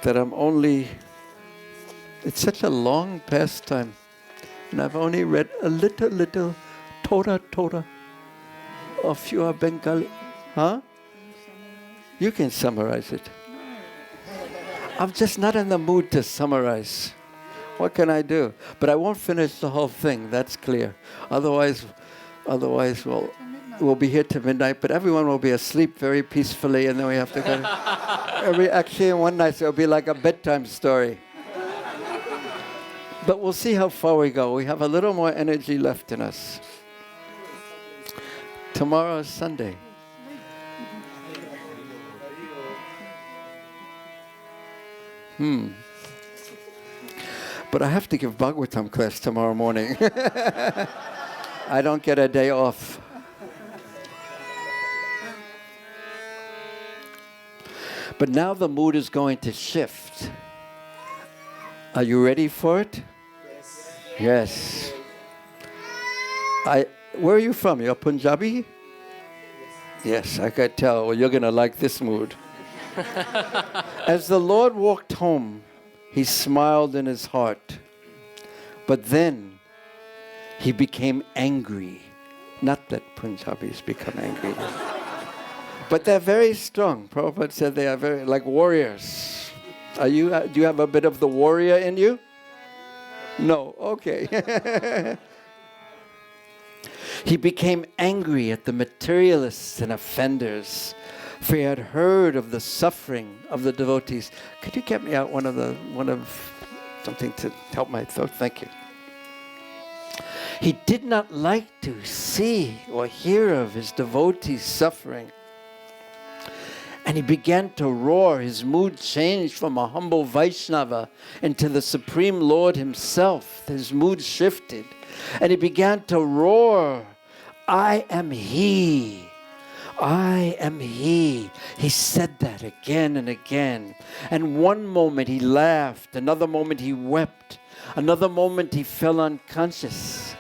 that it's such a long pastime, and I've only read a little Toda. Or if you are Bengali, huh? You can summarize it. I'm just not in the mood to summarize. What can I do? But I won't finish the whole thing, that's clear. Otherwise we'll be here till midnight, but everyone will be asleep very peacefully, and then we have to go. Actually, in one night, it'll be like a bedtime story. But we'll see how far we go. We have a little more energy left in us. Tomorrow is Sunday. But I have to give Bhagavatam class tomorrow morning. I don't get a day off. But now the mood is going to shift. Are you ready for it? Yes. Where are you from? You're Punjabi? Yes, I could tell. Well, you're going to like this mood. As the Lord walked home, he smiled in his heart. But then he became angry. Not that Punjabis become angry. But they're very strong. Prabhupada said they are very like warriors. Do you have a bit of the warrior in you? No. Okay. He became angry at the materialists and offenders, for he had heard of the suffering of the devotees. Could you get me out one of something to help my throat? Thank you. He did not like to see or hear of his devotees suffering. And he began to roar. His mood changed from a humble Vaishnava into the Supreme Lord himself. His mood shifted. And he began to roar, I am he. I am he. He said that again and again. And one moment he laughed. Another moment he wept. Another moment he fell unconscious.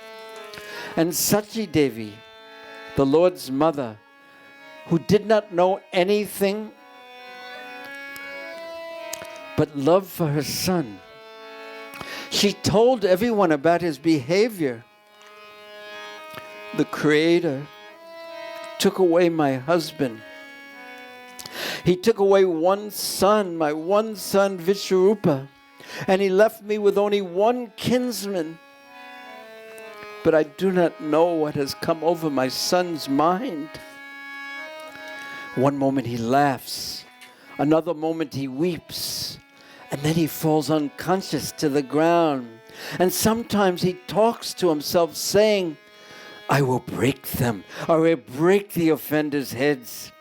And Sachi Devi, the Lord's mother, who did not know anything but love for her son, she told everyone about his behavior. The Creator took away my husband. He took away one son, my one son Vishwarupa, and he left me with only one kinsman. But I do not know what has come over my son's mind. One moment he laughs, another moment he weeps, and then he falls unconscious to the ground. And sometimes he talks to himself saying, I will break them, I will break the offenders' heads.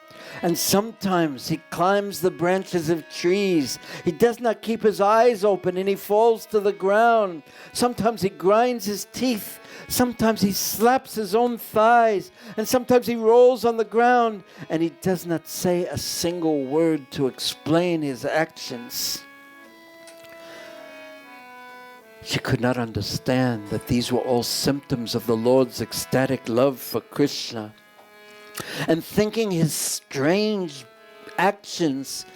And sometimes he climbs the branches of trees. He does not keep his eyes open and he falls to the ground. Sometimes he grinds his teeth. Sometimes he slaps his own thighs, and sometimes he rolls on the ground, and he does not say a single word to explain his actions. She could not understand that these were all symptoms of the Lord's ecstatic love for Krishna, and thinking his strange actions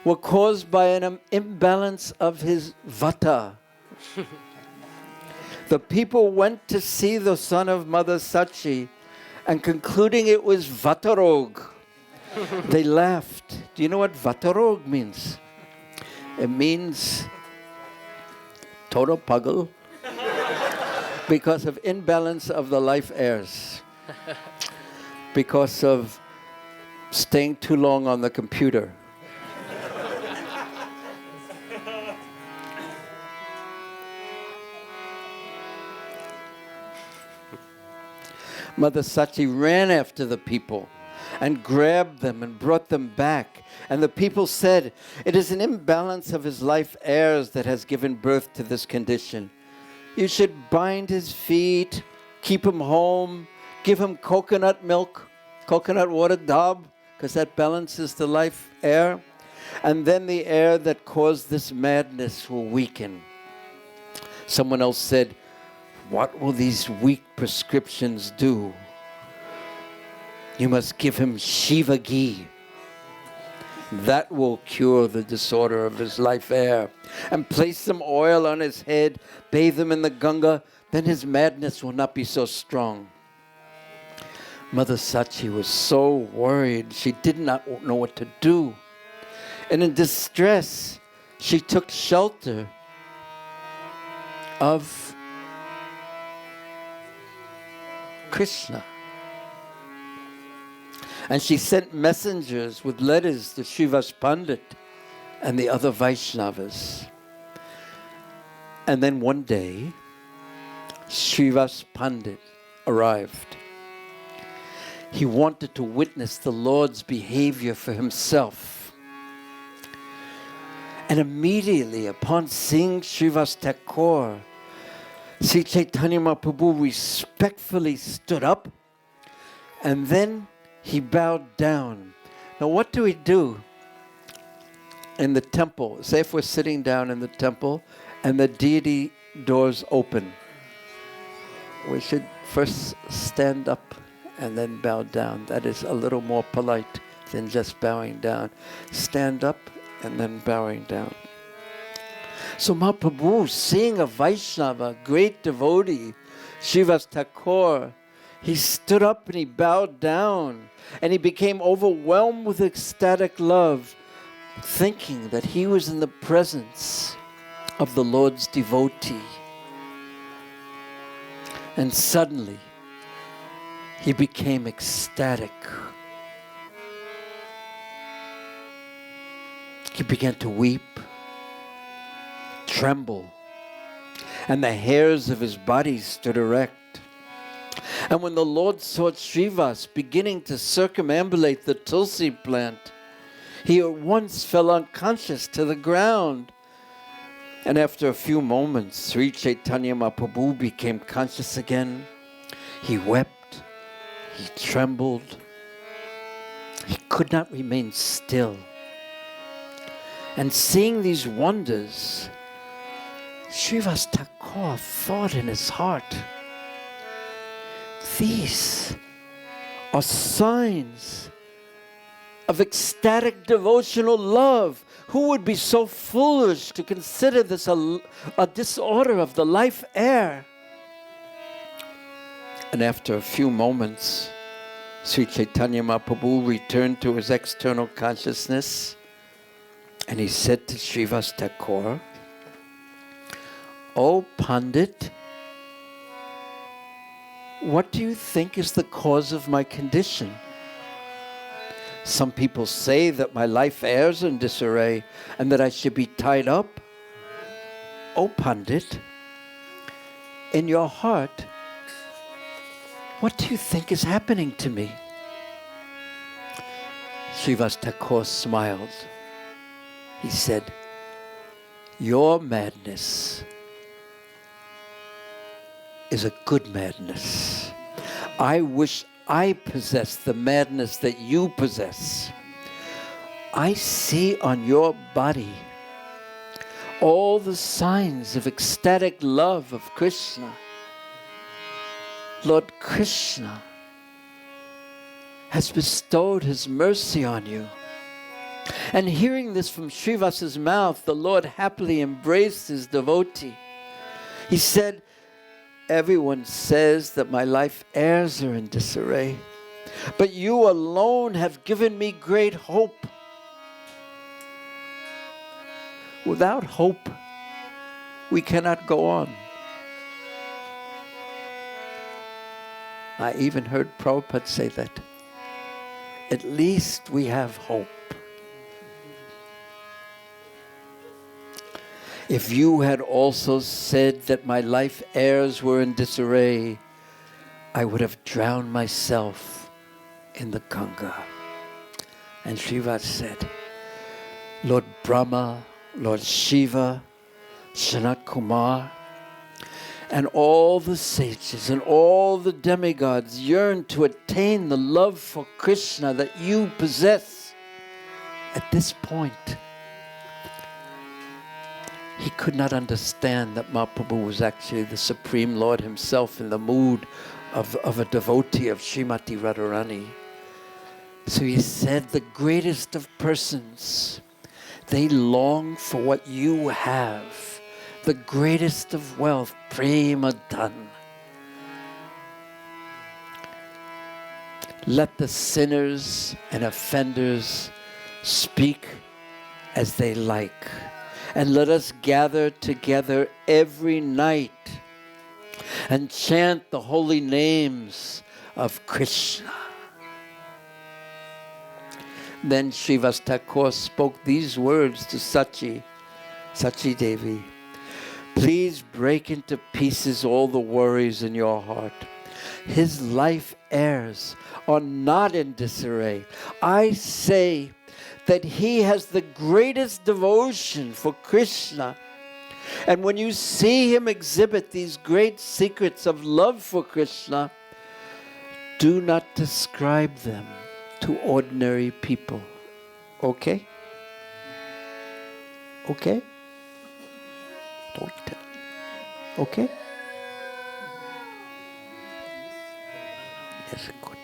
were caused by an imbalance of his vata. The people went to see the son of Mother Sachi, and concluding it was Vatarog, they laughed. Do you know what Vatarog means? It means total pagal because of imbalance of the life airs, because of staying too long on the computer. Mother Sachi ran after the people and grabbed them and brought them back. And the people said, it is an imbalance of his life airs that has given birth to this condition. You should bind his feet, keep him home, give him coconut milk, coconut water dab, because that balances the life air. And then the air that caused this madness will weaken. Someone else said, what will these weak prescriptions do? You must give him Shiva ghee. That will cure the disorder of his life air. And place some oil on his head, bathe him in the Ganga, then his madness will not be so strong. Mother Sachi was so worried. She did not know what to do. And in distress, she took shelter of Krishna. And she sent messengers with letters to Srivas Pandit and the other Vaishnavas. And then one day, Srivas Pandit arrived. He wanted to witness the Lord's behavior for himself. And immediately upon seeing Srivas Thakur, Sri Chaitanya Mahaprabhu respectfully stood up, and then he bowed down. Now what do we do in the temple? Say if we're sitting down in the temple and the deity doors open. We should first stand up and then bow down. That is a little more polite than just bowing down. Stand up and then bowing down. So Mahaprabhu, seeing a Vaishnava, great devotee, Srivas Thakur, he stood up and he bowed down and he became overwhelmed with ecstatic love, thinking that he was in the presence of the Lord's devotee. And suddenly, he became ecstatic. He began to weep, tremble, and the hairs of his body stood erect. And when the Lord saw Srivas beginning to circumambulate the tulsi plant, he at once fell unconscious to the ground. And after a few moments, Sri Chaitanya Mahaprabhu became conscious again. He wept, he trembled, he could not remain still. And seeing these wonders, Srivas Thakur thought in his heart, these are signs of ecstatic devotional love. Who would be so foolish to consider this a disorder of the life air? And after a few moments, Sri Chaitanya Mahaprabhu returned to his external consciousness, and he said to Srivas Thakur, "O Pandit, what do you think is the cause of my condition? Some people say that my life airs in disarray and that I should be tied up. O Pandit, in your heart, what do you think is happening to me?" Srivas Thakur smiled. He said, "Your madness is a good madness. I wish I possess the madness that you possess. I see on your body all the signs of ecstatic love of Krishna. Lord Krishna has bestowed his mercy on you." And hearing this from Srivas's mouth, the Lord happily embraced his devotee. He said, "Everyone says that my life airs are in disarray, but you alone have given me great hope. Without hope, we cannot go on." I even heard Prabhupada say that. At least we have hope. If you had also said that my life airs were in disarray, I would have drowned myself in the Ganga. And Srivas said, Lord Brahma, Lord Shiva, Sanat Kumar, and all the sages and all the demigods yearn to attain the love for Krishna that you possess. At this point, he could not understand that Mahaprabhu was actually the Supreme Lord himself in the mood of a devotee of Srimati Radharani. So he said, the greatest of persons, they long for what you have, the greatest of wealth, prema dhan. Let the sinners and offenders speak as they like. And let us gather together every night and chant the holy names of Krishna. Then Srivas Thakur spoke these words to Sachi Devi. Please break into pieces all the worries in your heart. His life heirs are not in disarray. I say that he has the greatest devotion for Krishna. And when you see him exhibit these great secrets of love for Krishna, do not describe them to ordinary people. Okay? Okay? Don't tell. Okay? Yes, good.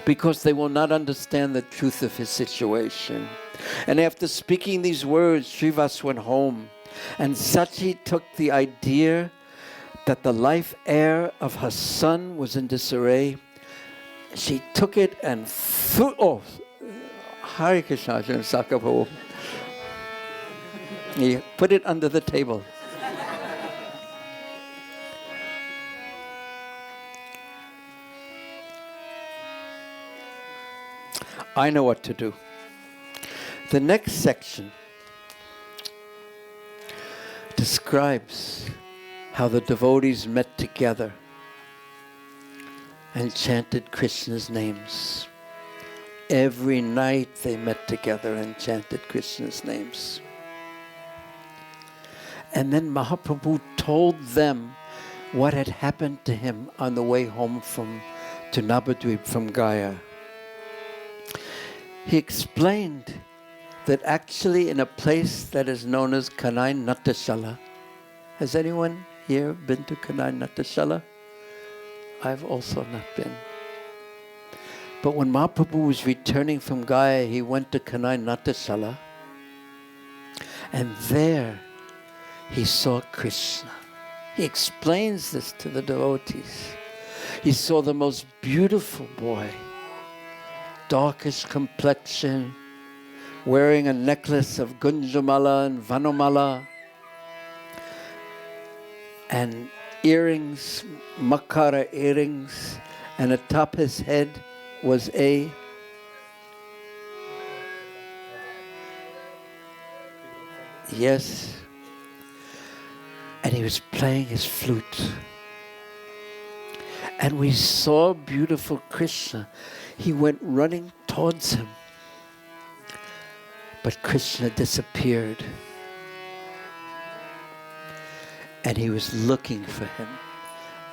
Because they will not understand the truth of his situation. And after speaking these words, Srivas went home. And Sachi took the idea that the life heir of her son was in disarray. She took it and threw. Oh, Hare Krishna, Sakapo. He put it under the table. I know what to do. The next section describes how the devotees met together and chanted Krishna's names. Every night they met together and chanted Krishna's names. And then Mahaprabhu told them what had happened to him on the way home to Navadvip from Gaya. He explained that actually in a place that is known as Kanai Natashala. Has anyone here been to Kanai Natashala? I've also not been. But when Mahaprabhu was returning from Gaya, he went to Kanai Natashala. And there he saw Krishna. He explains this to the devotees. He saw the most beautiful boy, darkish complexion, wearing a necklace of Gunjamala and Vanamala, and earrings, Makara earrings, and atop his head was a yes, and he was playing his flute. And we saw beautiful Krishna. He went running towards him. But Krishna disappeared. And he was looking for him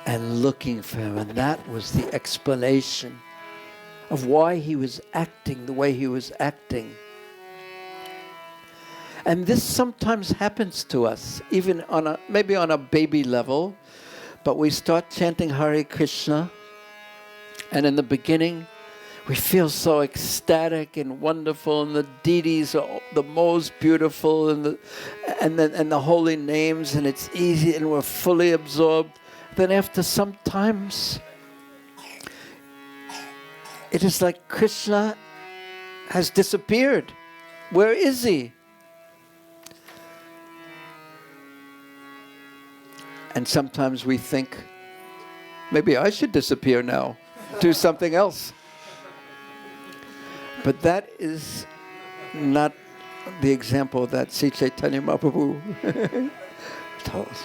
and looking for him. And that was the explanation of why he was acting the way he was acting. And this sometimes happens to us, even maybe on a baby level. But we start chanting Hare Krishna. And in the beginning, we feel so ecstatic and wonderful, and the deities are the most beautiful, and the holy names, and it's easy, and we're fully absorbed. Then after some times, it is like Krishna has disappeared. Where is he? And sometimes we think, maybe I should disappear now, do something else. But that is not the example that Sri Chaitanya Mahaprabhu told us.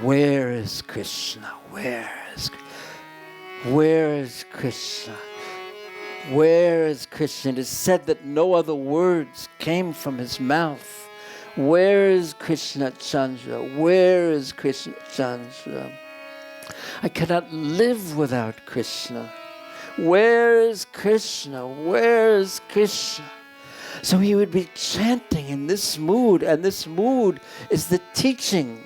Where is Krishna? Where is Krishna? Where is Krishna? It is said that no other words came from his mouth. Where is Krishna Chandra? Where is Krishna Chandra? I cannot live without Krishna. Where is Krishna? Where is Krishna? So he would be chanting in this mood, and this mood is the teaching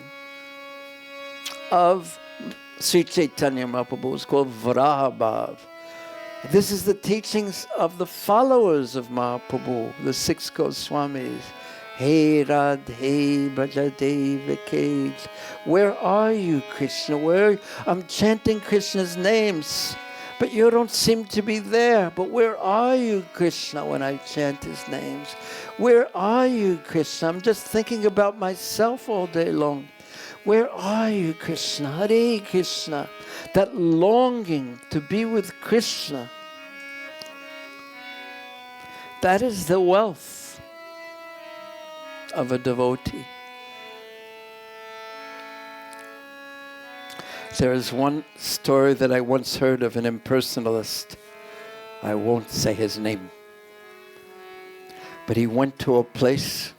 of Sri Chaitanya Mahaprabhu. It's called Varaha Bhav. This is the teachings of the followers of Mahaprabhu, the six Goswamis. Hey Radhe Brajade Vikej. Where are you, Krishna? I'm chanting Krishna's names. But you don't seem to be there. But where are you, Krishna, when I chant his names? Where are you, Krishna? I'm just thinking about myself all day long. Where are you, Krishna? Hare Krishna. That longing to be with Krishna. That is the wealth of a devotee. There is one story that I once heard of an impersonalist. I won't say his name. But he went to a place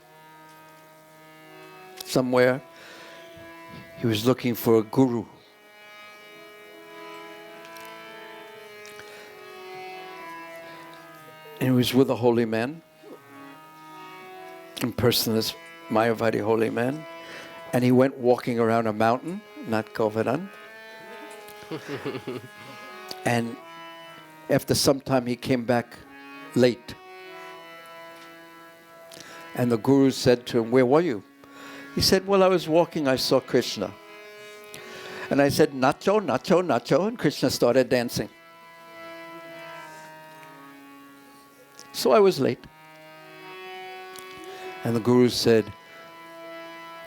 somewhere. He was looking for a guru. And he was with a holy man, impersonalist, Mayavadi holy man. And he went walking around a mountain, not Govardhan. And after some time he came back late. And the guru said to him, "Where were you?" He said, "Well, I was walking, I saw Krishna." And I said, "Nacho, nacho, nacho," and Krishna started dancing. So I was late. And the guru said,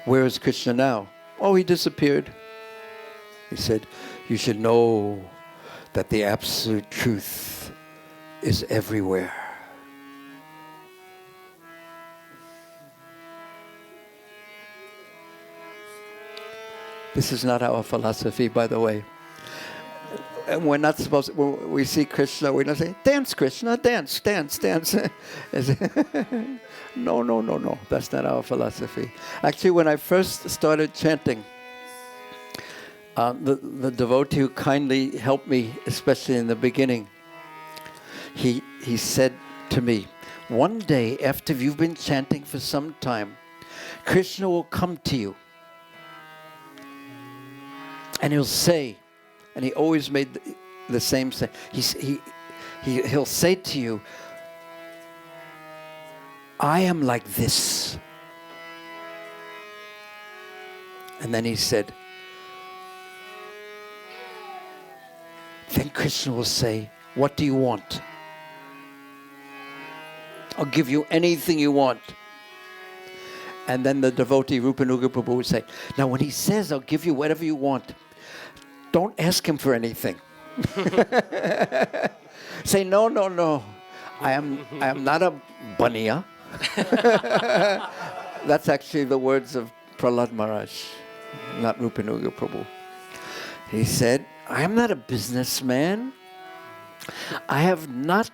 "Where is Krishna now?" "Oh, he disappeared." He said, "You should know that the absolute truth is everywhere." This is not our philosophy, by the way. And we're not supposed to, when we see Krishna, we don't say, "Dance, Krishna, dance, dance, dance." No, no, no, no. That's not our philosophy. Actually, when I first started chanting, the devotee who kindly helped me, especially in the beginning, he said to me, "One day after you've been chanting for some time, Krishna will come to you. And he'll say," and he always made the same say, he'll say to you, "I am like this." And then he said, then Krishna will say, "What do you want? I'll give you anything you want." And then the devotee Rupanuga Prabhu would say, "Now when he says, 'I'll give you whatever you want,' don't ask him for anything." Say, "No, no, no. I am not a baniya." That's actually the words of Prahlad Maharaj, not Rupanuga Prabhu. He said, "I am not a businessman. I have not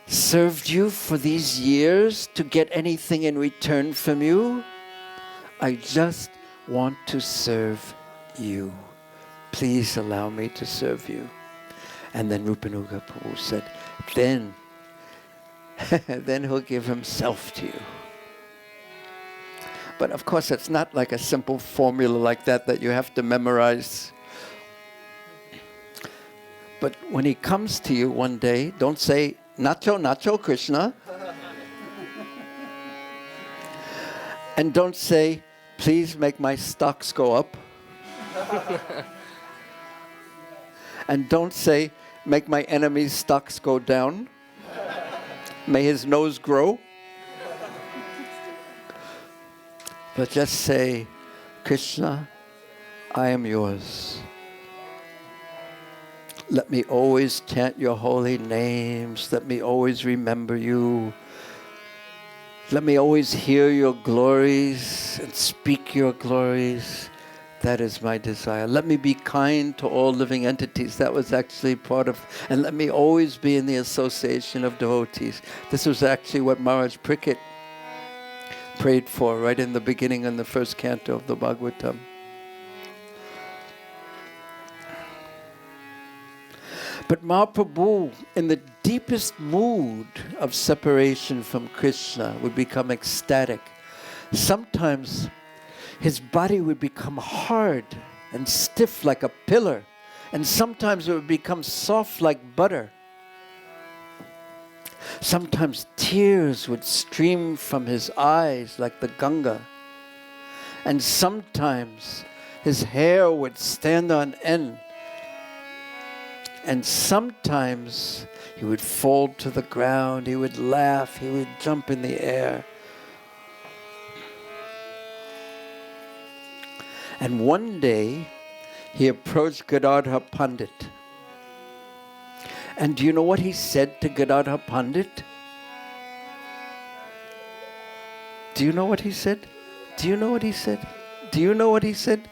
served you for these years to get anything in return from you. I just want to serve you. Please allow me to serve you." And then Rupanuga Prabhu said, then he'll give himself to you. But of course, it's not like a simple formula like that you have to memorize. But when he comes to you one day, don't say, "Nacho, nacho, Krishna." And don't say, "Please make my stocks go up." And don't say, "Make my enemy's stocks go down. May his nose grow." But just say, "Krishna, I am yours. Let me always chant your holy names. Let me always remember you. Let me always hear your glories and speak your glories. That is my desire. Let me be kind to all living entities." That was actually part of, and let me always be in the association of devotees. This was actually what Maharaj Prickett prayed for right in the beginning in the first canto of the Bhagavatam. But Mahaprabhu, in the deepest mood of separation from Krishna, would become ecstatic. Sometimes his body would become hard and stiff like a pillar, and sometimes it would become soft like butter. Sometimes tears would stream from his eyes like the Ganga, and sometimes his hair would stand on end, And sometimes he would fall to the ground, he would laugh, he would jump in the air. And one day, he approached Gadadhar Pandit. And do you know what he said to Gadadhar Pandit? Do you know what he said? Do you know what he said? Do you know what he said?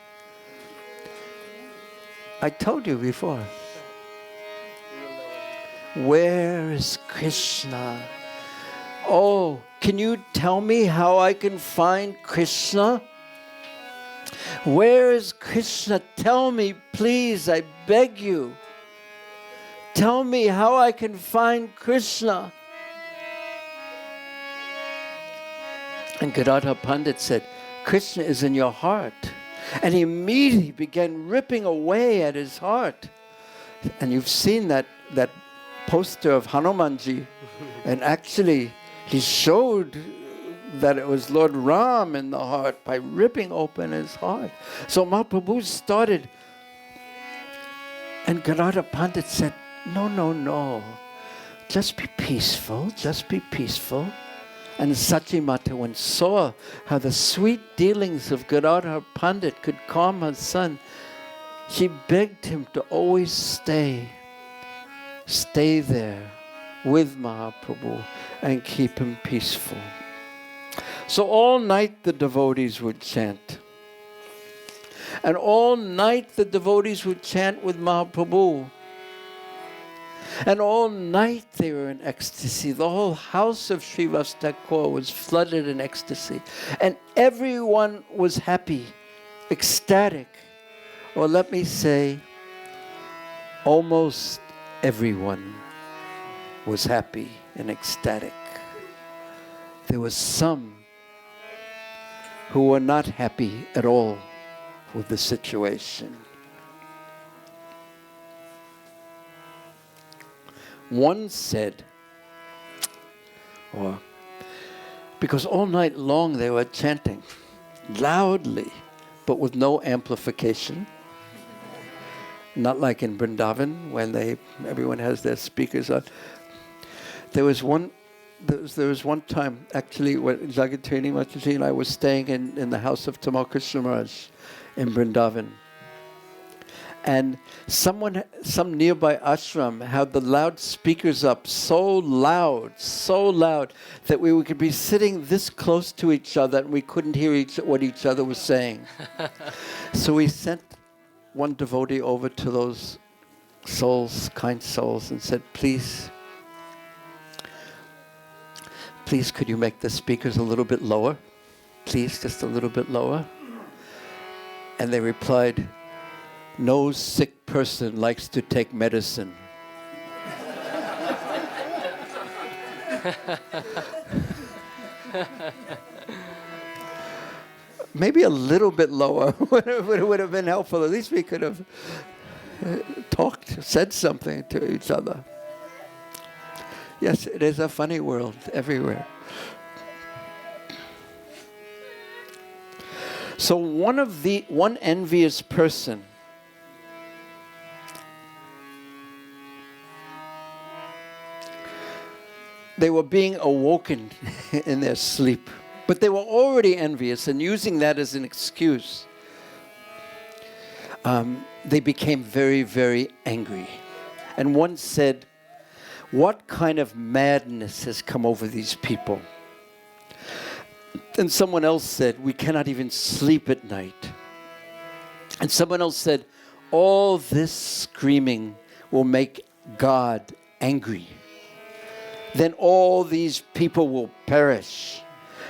I told you before. Where is Krishna? Oh, can you tell me how I can find Krishna? Where is Krishna? Tell me, please, I beg you. Tell me how I can find Krishna. And Gadadhar Pandit said, Krishna is in your heart. And he immediately began ripping away at his heart. And you've seen that poster of Hanumanji. And actually, he showed that it was Lord Ram in the heart by ripping open his heart. So Mahaprabhu started. And Gadadhar Pandit said, no. Just be peaceful. Just be peaceful. And Sachimata, when saw how the sweet dealings of Gadadhar Pandit could calm her son, she begged him to always stay there with Mahaprabhu and keep him peaceful. So all night the devotees would chant. And all night the devotees would chant with Mahaprabhu. And all night they were in ecstasy. The whole house of Srivastava was flooded in ecstasy. And everyone was happy, ecstatic. Or let me say, almost everyone was happy and ecstatic. There was some who were not happy at all with the situation. One said, because all night long they were chanting loudly, but with no amplification. Not like in Vrindavan when everyone has their speakers on. There was one time actually when Jagatrini Mataji and I was staying in the house of Tamal Krishna Maharaj in Vrindavan. And some nearby ashram had the loudspeakers up so loud, that we could be sitting this close to each other and we couldn't hear what each other was saying. So we sent one devotee over to those souls, kind souls, and said, please could you make the speakers a little bit lower? Please, just a little bit lower. And they replied, no sick person likes to take medicine. Maybe a little bit lower would have been helpful. At least we could have said something to each other. Yes, it is a funny world everywhere. So one envious person they were being awoken in their sleep, but they were already envious and using that as an excuse. They became very, very angry. And one said, what kind of madness has come over these people? And someone else said, we cannot even sleep at night. And someone else said, all this screaming will make God angry. Then all these people will perish.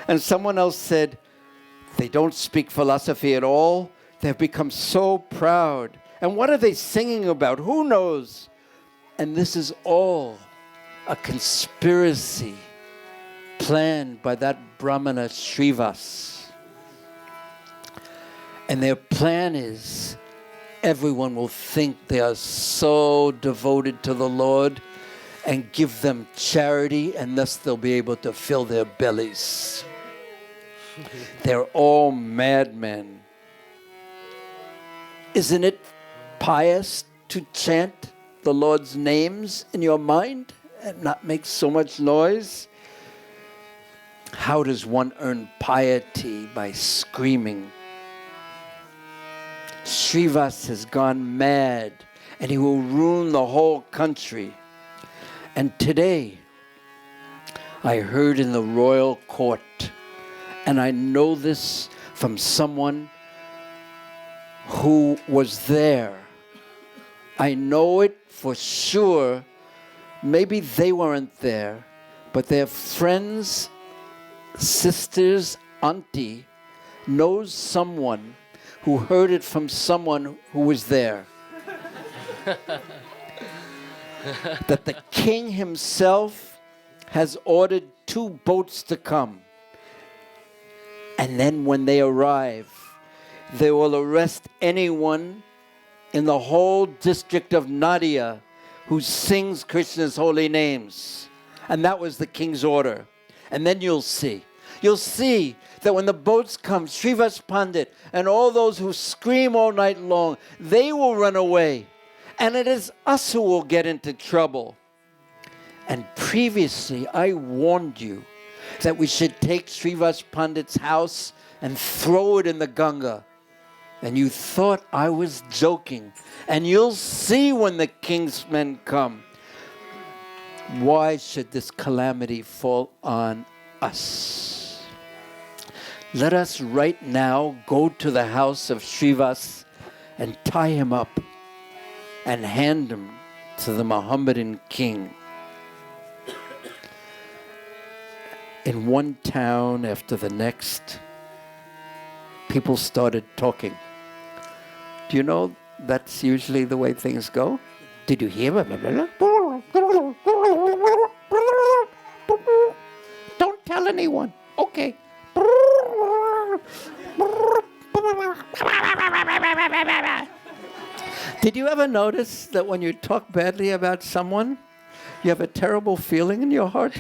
And someone else said, they don't speak philosophy at all. They've become so proud. And what are they singing about? Who knows? And this is all a conspiracy planned by that Brahmana Srivas. And their plan is everyone will think they are so devoted to the Lord and give them charity, and thus they'll be able to fill their bellies. They're all madmen. Isn't it pious to chant the Lord's names in your mind and not make so much noise? How does one earn piety? By screaming. Srivas has gone mad and he will ruin the whole country. And today, I heard in the royal court, and I know this from someone who was there. I know it for sure. Maybe they weren't there, but their friends, sisters, auntie knows someone who heard it from someone who was there. That the king himself has ordered 2 boats to come. And then when they arrive, they will arrest anyone in the whole district of Nadia who sings Krishna's holy names. And that was the king's order. And then you'll see. You'll see that when the boats come, Srivas Pandit and all those who scream all night long, they will run away. And it is us who will get into trouble. And previously, I warned you that we should take Srivas Pandit's house and throw it in the Ganga. And you thought I was joking. And you'll see when the king's men come. Why should this calamity fall on us? Let us right now go to the house of Srivas and tie him up and hand him to the Mohammedan king. In one town after the next, people started talking. Do you know that's usually the way things go? Did you hear? Don't tell anyone. Okay. Did you ever notice that when you talk badly about someone, you have a terrible feeling in your heart?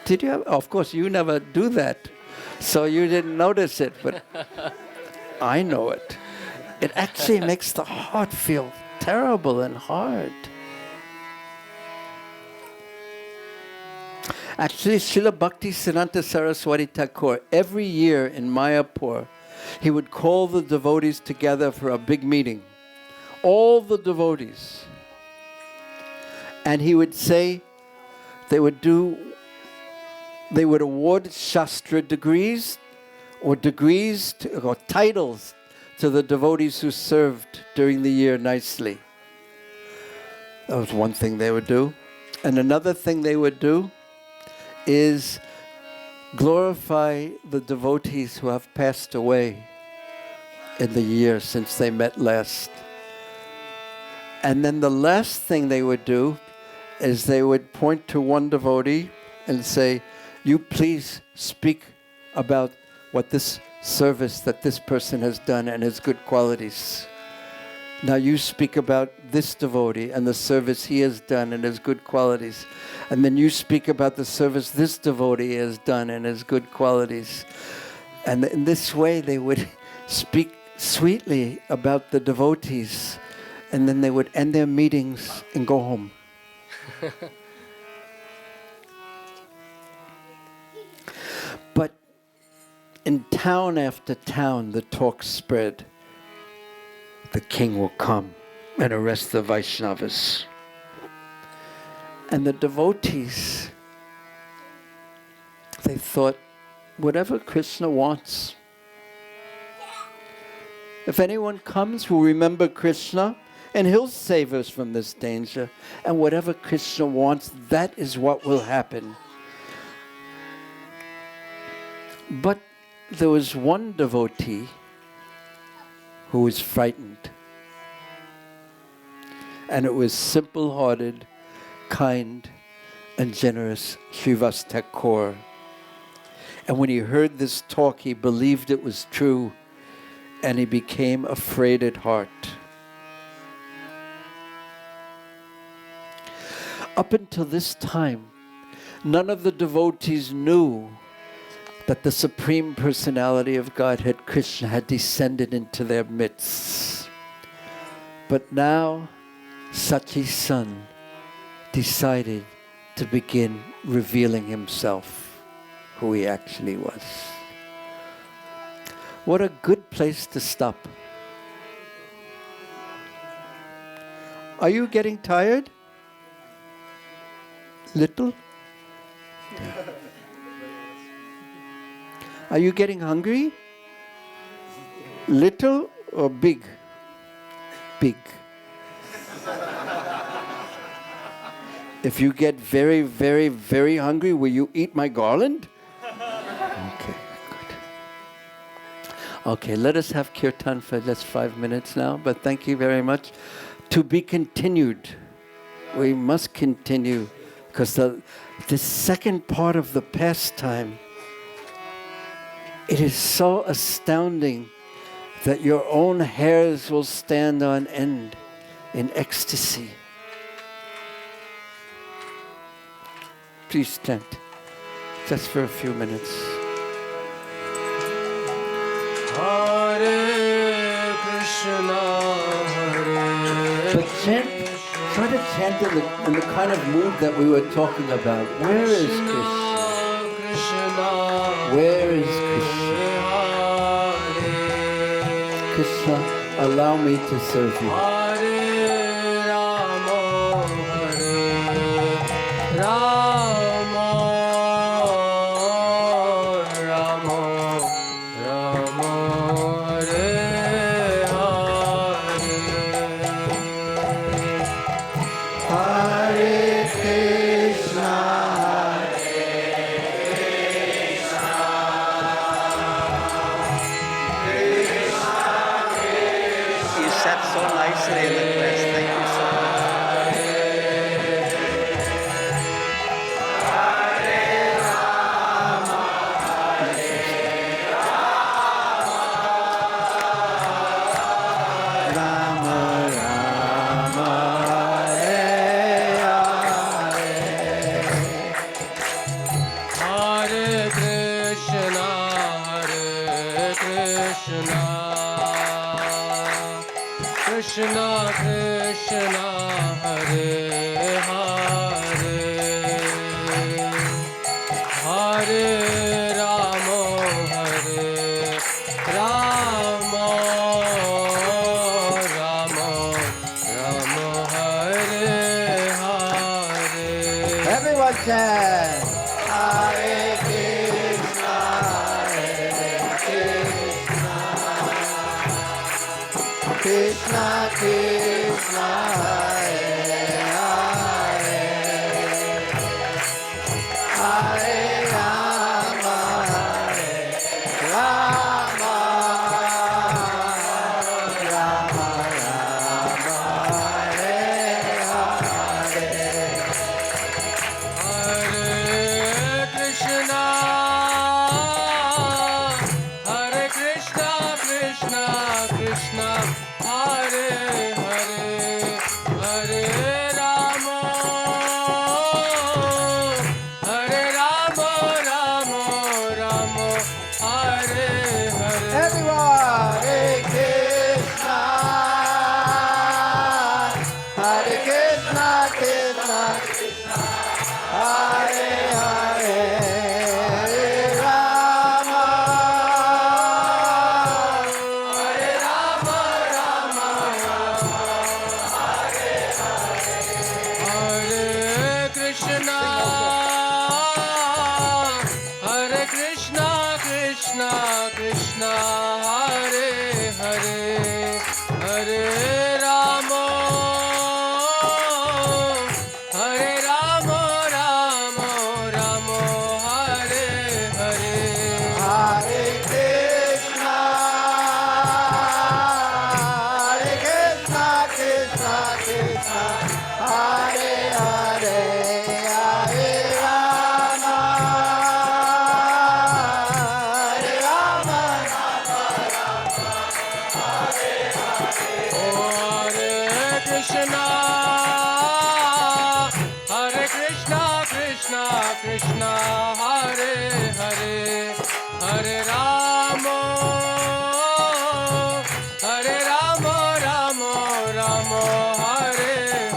Did you? Of course, you never do that, so you didn't notice it, but I know it. It actually makes the heart feel terrible and hard. Actually, Srila Bhaktisiddhanta Saraswati Thakur, every year in Mayapur, he would call the devotees together for a big meeting. All the devotees. And he would say they would award Shastra degrees or titles to the devotees who served during the year nicely. That was one thing they would do. And another thing they would do is glorify the devotees who have passed away in the year since they met last. And then the last thing they would do is they would point to one devotee and say, you please speak about what this service that this person has done and his good qualities. Now you speak about this devotee and the service he has done and his good qualities. And then you speak about the service this devotee has done and his good qualities. And in this way they would speak sweetly about the devotees. And then they would end their meetings and go home. But in town after town, the talk spread. The king will come and arrest the Vaishnavas. And the devotees, they thought, whatever Krishna wants. If anyone comes, we'll remember Krishna, and he'll save us from this danger. And whatever Krishna wants, that is what will happen. But there was one devotee who was frightened. And it was simple-hearted, kind, and generous Srivas Thakur. And when he heard this talk, he believed it was true, and he became afraid at heart. Up until this time, none of the devotees knew that the Supreme Personality of Godhead, Krishna, had descended into their midst. But now, Sachi's son decided to begin revealing himself, who he actually was. What a good place to stop. Are you getting tired? Little? Yeah. Are you getting hungry? Little or big? Big. If you get very, very, very hungry, will you eat my garland? Okay, good. Okay, let us have Kirtan for just 5 minutes now, but thank you very much. To be continued. We must continue, because the second part of the pastime, it is so astounding that your own hairs will stand on end in ecstasy. Please stand, just for a few minutes. Hare Krishna, Hare But try to chant in the kind of mood that we were talking about. Where is Krishna? Krishna, Where is Krishna? Krishna, allow me to serve you. Hare Rama, Hare Rama, Rama Rama, Hare Hare. Hare Krishna. You sat so nicely in the class. Thank you so much. Rama, Rama, Hare Krishna, Hare Krishna, Krishna Krishna, Hare Hare, Hare Rama, Hare Rama, Rama Rama, Hare Hare. everyone chant. Hare Krishna, Krishna Krishna, Hare Hare, Hare Rama, Hare Rama, Rama Rama, Hare Hare. Hare Krishna, Krishna Krishna, Hare Hare, Hare Rama, Rama Rama, Hare Hare. Everyone, Hare Krishna, Krishna Krishna, Hare Hare, Hare Rama, Hare Krishna, Krishna Krishna, Hare Hare, Hare Rama, Rama Rama, Hare Hare. Hare Krishna, Krishna Krishna, Hare Hare, Hare Rama, Hare Krishna, Krishna Krishna, Hare Hare, Hare Rama, Rama Rama, Hare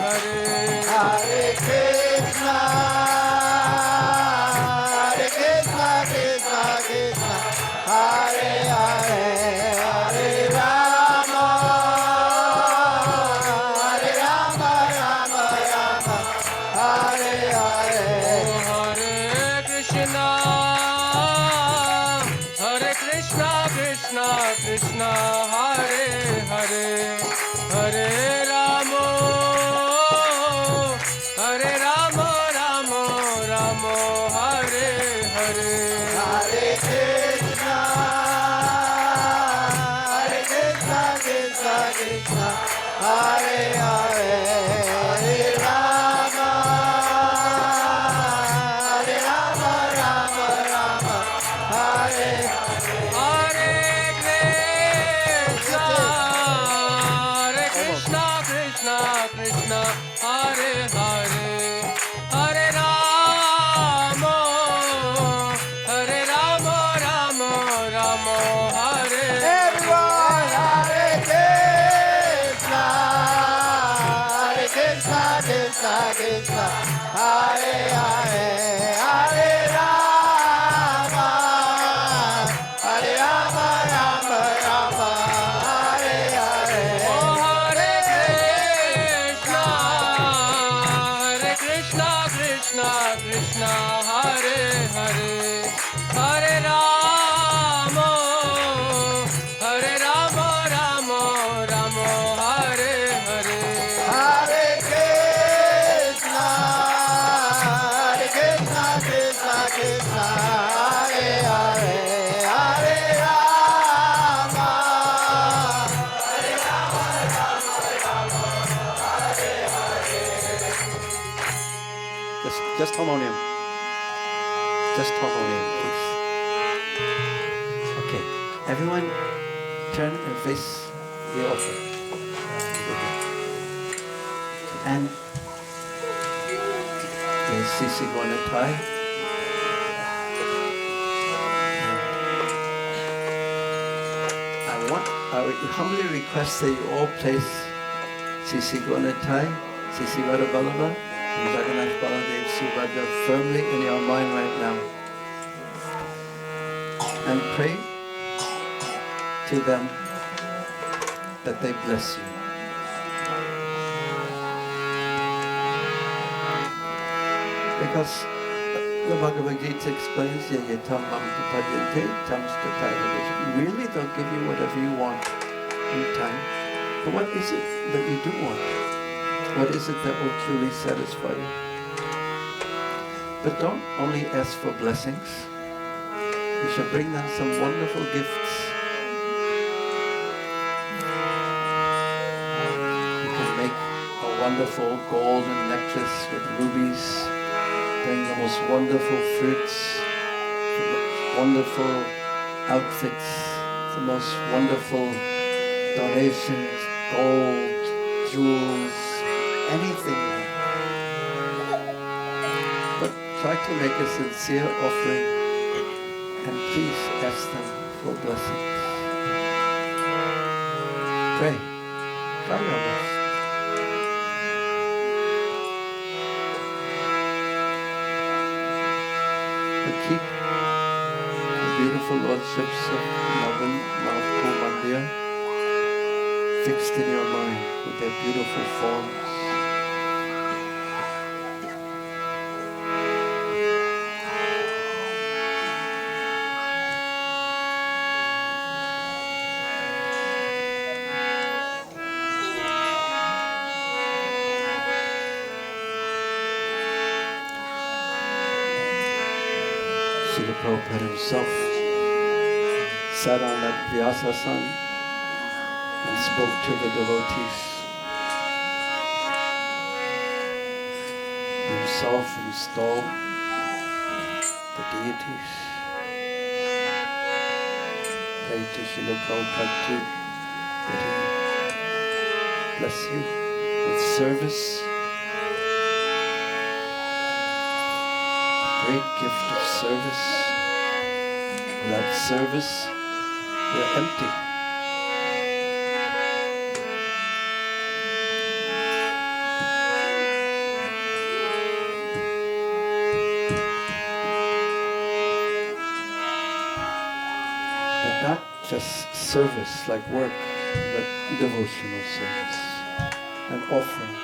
Hare Ramo, Hare Ramo, Ramo Ramo, Hare Hare. Hare Krishna, Krishna Krishna, Hare Hare, Hare Rama, Rama Rama, Hare Hare Krishna, Hare Krishna, Krishna Krishna, Hare Hare, Hare Rama, Hare Rama, Rama Rama, Hare everyone, Hare Krishna, Krishna Krishna, Hare Hare, Hare Rama, Rama Rama, Hare Hare. Oh, Hare Krishna, Krishna Krishna, Hare Hare, Hare Rama, Rama Rama, Hare Hare. Hare Krishna, Krishna Krishna, Hare Hare, Hare Rama, Just harmonium. Just harmonium, please. Okay, everyone turn and face the altar. And there's Sisi Gonatai. I would humbly request that you all place Sisi Gonatai, Sisi Radhaballabha, and Jagannath Baladev Subhadra firmly in your mind right now. And pray to them that they bless you. Because the Bhagavad Gita explains, Yayatam mam tapadyante tam stataya. Really they'll give you whatever you want in time. But what is it that you do want? What is it that will truly satisfy you? But don't only ask for blessings. You should bring them some wonderful gifts. You can make a wonderful golden necklace with rubies. Bring the most wonderful fruits, the most wonderful outfits, the most wonderful donations, gold, jewels, anything. But try to make a sincere offering and please ask them for blessings. Pray. Try your best. Keep the beautiful lordships of Melbourne, Malapur Mandir fixed in your mind with their beautiful forms. Srila Prabhupada himself sat on that Vyasasana and spoke to the devotees. Himself installed the deities. Pray to Srila Prabhupada too, that he bless you with service. Great gift of service. Without service, you're empty. But not just service like work, but devotional service. An offering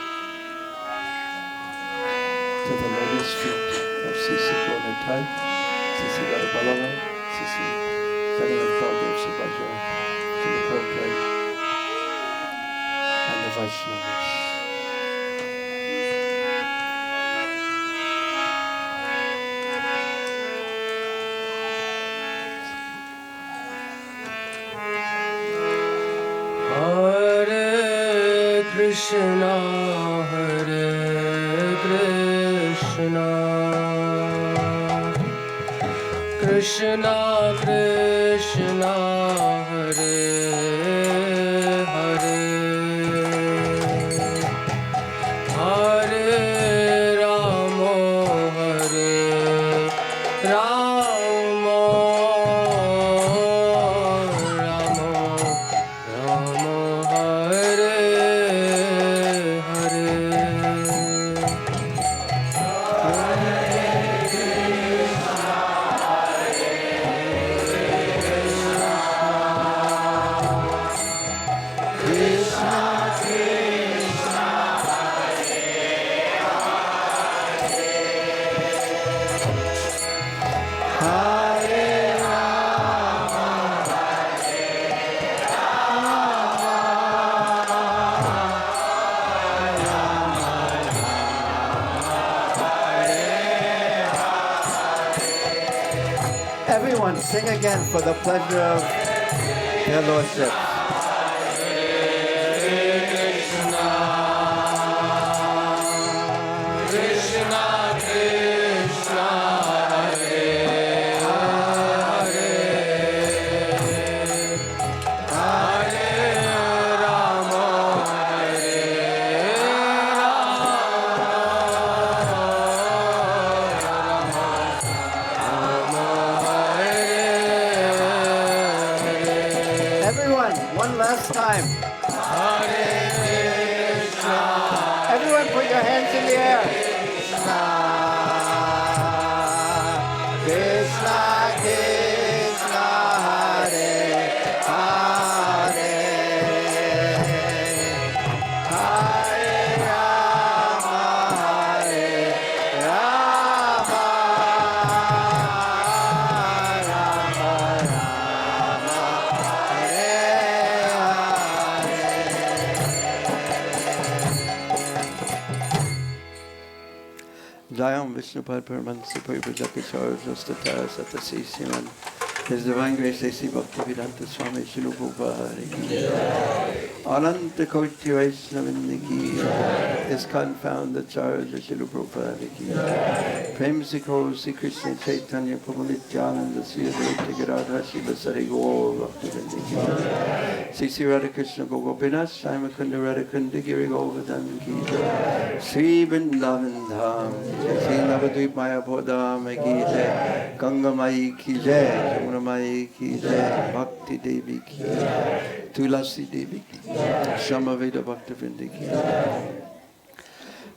to the lotus feet of Sisi Gonatai, Sisi Radhaballabha, Sisi Jagannath Baladev Subhadra, to the Prabhupada. Vaishnavas. Hare Krishna, Hare Krishna, Krishna Krishna, Hare Hare, Hare Ramo, Hare Ramo, Ramo Ramo, Hare Hare. Everyone, sing again for the pleasure of their lordship. Krishna Krishna, Hare Hare, Hare Rama, Hare Everyone, one last time. Everyone put your hands in the air. Krishna, Krishna, Krishna, Hare, Hare, Hare Rama, Hare Rama, Rama Rama, Hare Jayam Vishnupad Paramansa Paripajapachara Jastatara Satasi Siman. His Divine Grace A.C. Bhaktivedanta Swami Srila Prabhupada ki. Ananta Koti Vaishnavindi ki. ISKCON Founder-Acharya Srila Prabhupada ki. Prem Sikho Sri Krishna Chaitanya Prabhu Nityananda Sri Advaita Gadadhar Shiva Sari Gaur Bhaktivedanta ki. Sri Sri Radha Krishna Gopinath Shai Mukunda Radha Kunda Giri Govardhan ki. Sri Vrindavan Dham Sri Navadvip Maya Bodham ki jai. Ganga Mai ki jai. Jamuna Mai ki jai. Bhakti Devi ki jai. Tulasi Devi ki jai. Shamaveda Bhaktivedanta ki jai.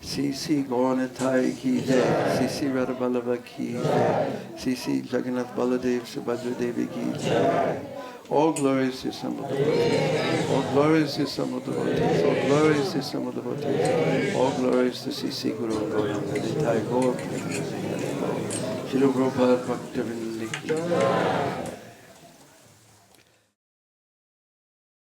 C.C. Gauranathai ki jai. C.C. Radha Vallabha ki jai. C.C. Jagannath Baladev Subhadra Devi ki jai. All glories to some of the devotees. All glories to some of the devotees. All glories to some of the devotees. All glories to C.C. Guru Gauranga Nitai Gaur Shri Prabhupada Bhaktivedanta ki jai.